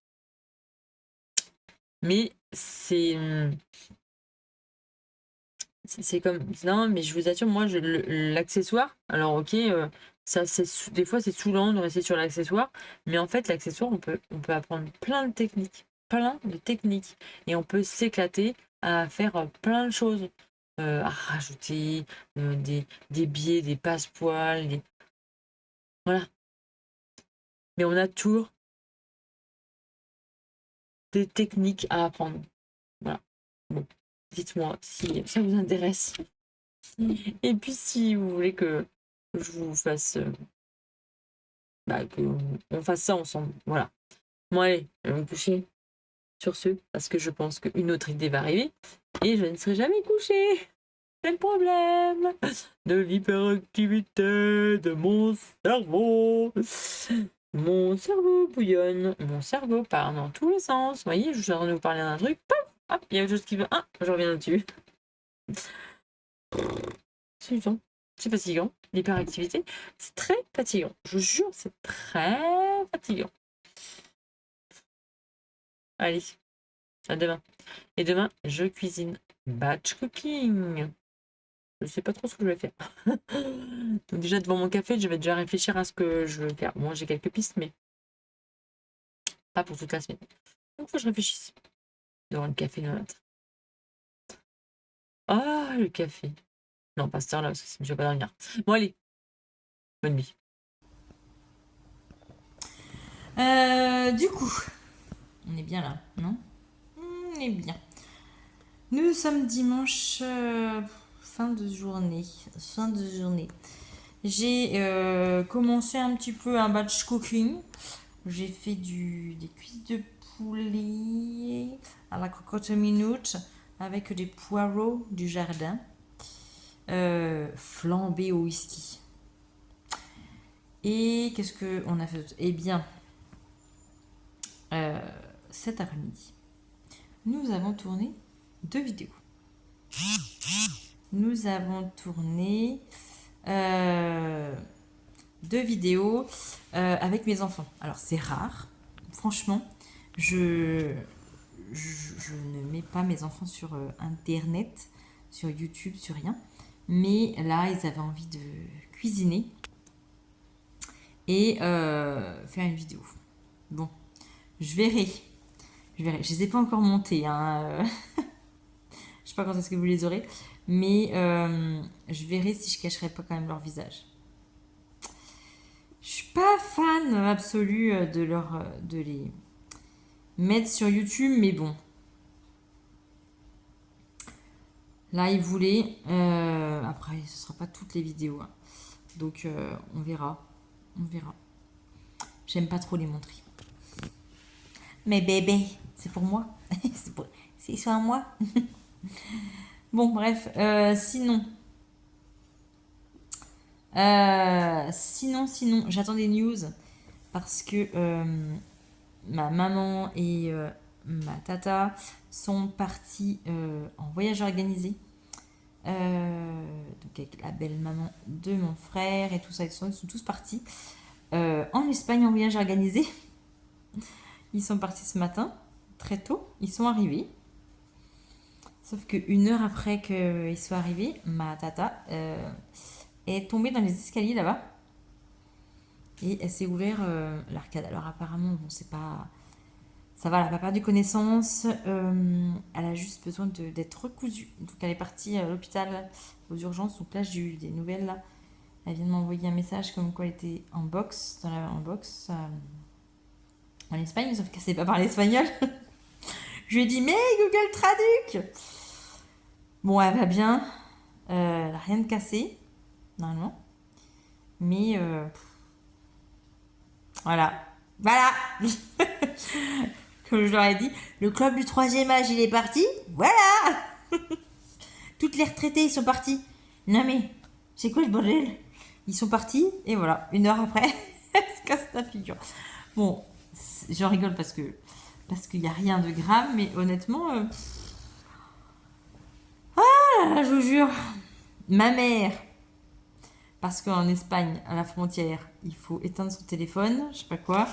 Mais c'est comme non, mais je vous assure, moi l'accessoire, alors ok, ça c'est des fois c'est saoulant de rester sur l'accessoire, mais en fait l'accessoire on peut apprendre plein de techniques et on peut s'éclater à faire plein de choses, à rajouter des biais, des passepoils, voilà. Mais on a toujours des techniques à apprendre. Voilà. Bon, dites-moi si ça vous intéresse. Et puis si vous voulez que je vous fasse, qu'on fasse ça ensemble. Voilà. Bon allez, je vais me coucher sur ce, parce que je pense qu'une autre idée va arriver, et je ne serai jamais couchée. C'est le problème de l'hyperactivité de mon cerveau. Mon cerveau bouillonne, mon cerveau part dans tous les sens. Vous voyez, je suis en train de vous parler d'un truc, paf, hop, il y a quelque chose qui veut. Ah, je reviens là-dessus. C'est usant. C'est fatigant. L'hyperactivité, c'est très fatigant. Je vous jure, c'est très fatigant. Allez, à demain. Et demain, je cuisine batch cooking. Je sais pas trop ce que je vais faire. Donc déjà, devant mon café, je vais déjà réfléchir à ce que je veux faire. Moi, j'ai quelques pistes, mais pas pour toute la semaine. Donc, faut que je réfléchisse. Devant le café le matin. Ah, le café. Non, pas cette heure-là, parce que je vais pas dormir. Bon, allez. Bonne nuit. Du coup, on est bien là, non? On est bien. Nous sommes dimanche, fin de journée. Fin de journée. J'ai commencé un petit peu un batch cooking. J'ai fait des cuisses de poulet à la cocotte minute avec des poireaux du jardin. flambé au whisky. Et qu'est-ce qu'on a fait d'autre? Eh bien, cet après-midi, nous avons tourné 2 vidéos. Nous avons tourné 2 vidéos avec mes enfants. Alors, c'est rare. Franchement, je ne mets pas mes enfants sur Internet, sur YouTube, sur rien. Mais là, ils avaient envie de cuisiner et faire une vidéo. Bon, je verrai. Je les ai pas encore montés. Hein. Je sais pas quand est-ce que vous les aurez. Mais je verrai si je cacherai pas quand même leur visage. Je suis pas fan absolue de les mettre sur YouTube, mais bon. Là, ils voulaient. Après, ce sera pas toutes les vidéos. Hein. Donc, on verra. On verra. J'aime pas trop les montrer. Mais bébé, c'est pour moi. C'est sur moi. Bon, bref. Sinon, j'attends des news parce que ma maman et ma tata sont partis en voyage organisé. Donc avec la belle maman de mon frère et tout ça, ils sont tous partis en Espagne en voyage organisé. Ils sont partis ce matin, très tôt, ils sont arrivés. Sauf qu'une heure après qu'ils soient arrivés, ma tata est tombée dans les escaliers là-bas. Et elle s'est ouvert l'arcade. Alors apparemment, bon, c'est pas... Ça va, elle n'a pas perdu connaissance. Elle a juste besoin d'être recousue. Donc elle est partie à l'hôpital, aux urgences. Donc là, j'ai eu des nouvelles. Là. Elle vient de m'envoyer un message comme quoi elle était en box, en box en Espagne, sauf qu'elle ne sait pas parler espagnol. Je lui ai dit, mais Google Traduc. Bon, elle va bien. Elle n'a rien de cassé, normalement. Mais voilà. Voilà. Comme je leur ai dit, le club du 3e âge, il est parti. Voilà. Toutes les retraités, ils sont partis. Non mais, c'est quoi ce bordel? Ils sont partis, et voilà, une heure après, elle se casse la figure. Bon, je rigole parce qu'il n'y a rien de grave, mais honnêtement, je vous jure, ma mère, parce qu'en Espagne, à la frontière, il faut éteindre son téléphone, je sais pas quoi,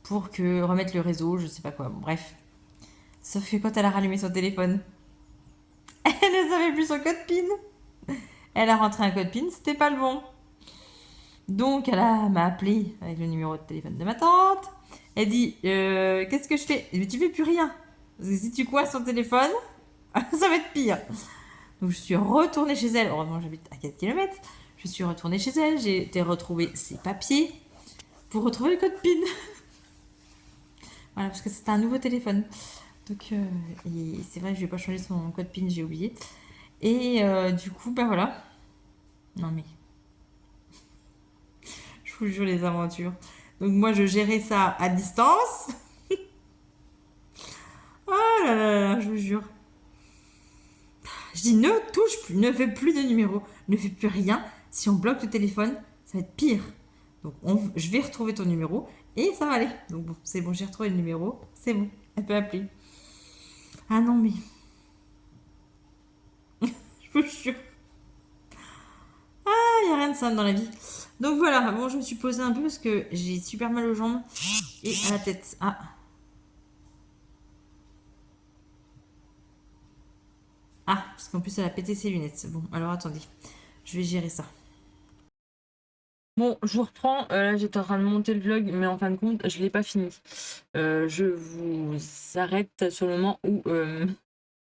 pour que remettre le réseau, je sais pas quoi, bon, bref. Sauf que quand elle a rallumé son téléphone, elle ne savait plus son code PIN. Elle a rentré un code PIN, c'était pas le bon. Donc m'a appelé avec le numéro de téléphone de ma tante. Elle dit qu'est-ce que je fais? Mais tu fais plus rien. Parce que si tu coinces ton téléphone, ça va être pire. Donc je suis retournée chez elle. Heureusement j'habite à 4 km. Je suis retournée chez elle. J'ai été retrouver ses papiers pour retrouver le code PIN. Voilà, parce que c'était un nouveau téléphone. Donc et c'est vrai que je vais pas changer son code PIN, j'ai oublié. Et du coup, ben voilà. Non mais je vous jure les aventures. Donc moi je gérais ça à distance. Oh là là là, je vous jure. Je dis ne touche plus, ne fais plus de numéro, ne fais plus rien. Si on bloque le téléphone, ça va être pire. Donc je vais retrouver ton numéro et ça va aller. Donc bon, c'est bon, j'ai retrouvé le numéro, c'est bon, elle peut appeler. Ah non mais, je vous jure. Ah, il n'y a rien de simple dans la vie. Donc voilà, bon, je me suis posée un peu parce que j'ai super mal aux jambes et à la tête. Ah. Ah, parce qu'en plus elle a pété ses lunettes. Bon, alors attendez, je vais gérer ça. Bon, je vous reprends. Là, j'étais en train de monter le vlog, mais en fin de compte, je ne l'ai pas fini. Je vous arrête sur le moment où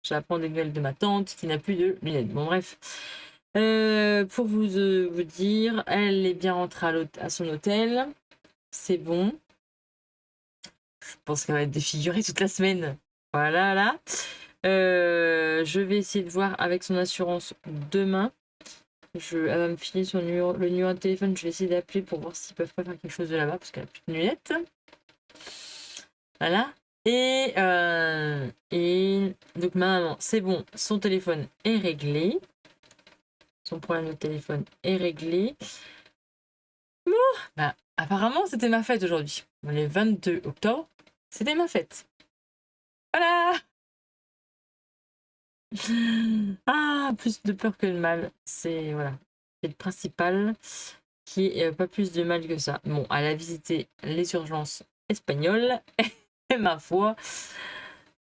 j'apprends des nouvelles de ma tante qui n'a plus de lunettes. Bon, bref. Pour vous dire, elle est bien rentrée à son hôtel. C'est bon. Je pense qu'elle va être défigurée toute la semaine. Voilà, là. Je vais essayer de voir avec son assurance demain. Elle va me filer le numéro de téléphone. Je vais essayer d'appeler pour voir s'ils peuvent pas faire quelque chose de là-bas parce qu'elle a plus de lunettes. Voilà. Et donc maman, c'est bon, son téléphone est réglé. Son problème de téléphone est réglé. Bon, bah, apparemment, c'était ma fête aujourd'hui. Le 22 octobre, c'était ma fête. Voilà. Ah, plus de peur que de mal. C'est voilà, c'est le principal qui est pas plus de mal que ça. Bon, elle a visité les urgences espagnoles. Et ma foi,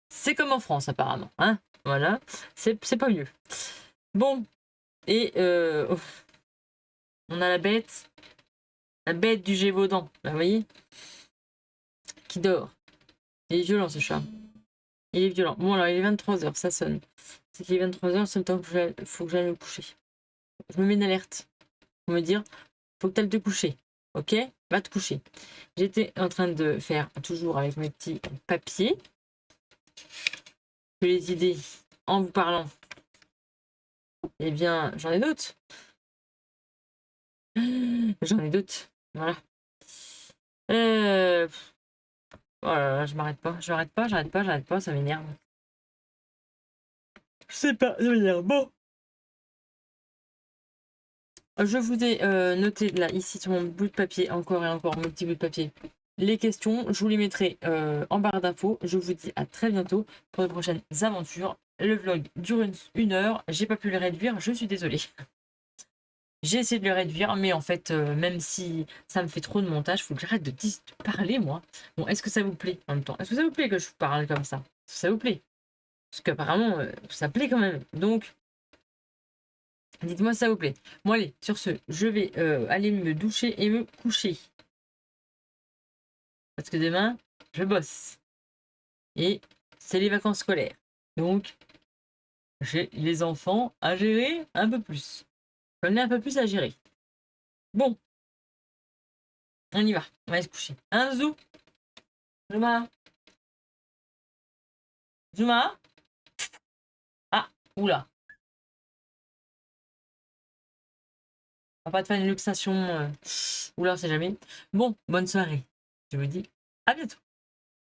c'est comme en France apparemment. Hein, voilà, c'est pas mieux. Bon, et on a la bête du Gévaudan, là, vous voyez, qui dort. Il est violent ce chat. Il est violent. Bon, alors il est 23h, ça sonne. C'est qu'il est 23h, c'est le temps que faut que j'aille me coucher. Je me mets une alerte pour me dire, faut que tu ailles te coucher. Ok? Va te coucher. J'étais en train de faire, toujours avec mes petits papiers, que les idées, en vous parlant, eh bien, j'en ai d'autres. J'en ai d'autres. Voilà. Euh... Oh là là, je m'arrête pas. J'arrête pas, ça m'énerve. Je sais pas, ça m'énerve. Bon. Je vous ai noté là, ici, sur mon bout de papier, encore et encore, mon petit bout de papier, les questions. Je vous les mettrai en barre d'infos. Je vous dis à très bientôt pour de prochaines aventures. Le vlog dure une heure. J'ai pas pu le réduire, je suis désolée. J'ai essayé de le réduire, mais en fait, même si ça me fait trop de montage, il faut que j'arrête de parler, moi. Bon, est-ce que ça vous plaît en même temps? Est-ce que ça vous plaît que je parle comme ça? Est-ce que ça vous plaît? Parce qu'apparemment, ça plaît quand même. Donc, dites-moi si ça vous plaît. Bon, allez, sur ce, je vais aller me doucher et me coucher. Parce que demain, je bosse. Et c'est les vacances scolaires. Donc, j'ai les enfants à gérer un peu plus. J'en ai un peu plus à gérer. Bon, on y va. On va se coucher. Un zou. Zuma. Zuma. Ah, oula. On va pas te faire une luxation. Oula, on sait jamais. Bon, bonne soirée. Je vous dis à bientôt.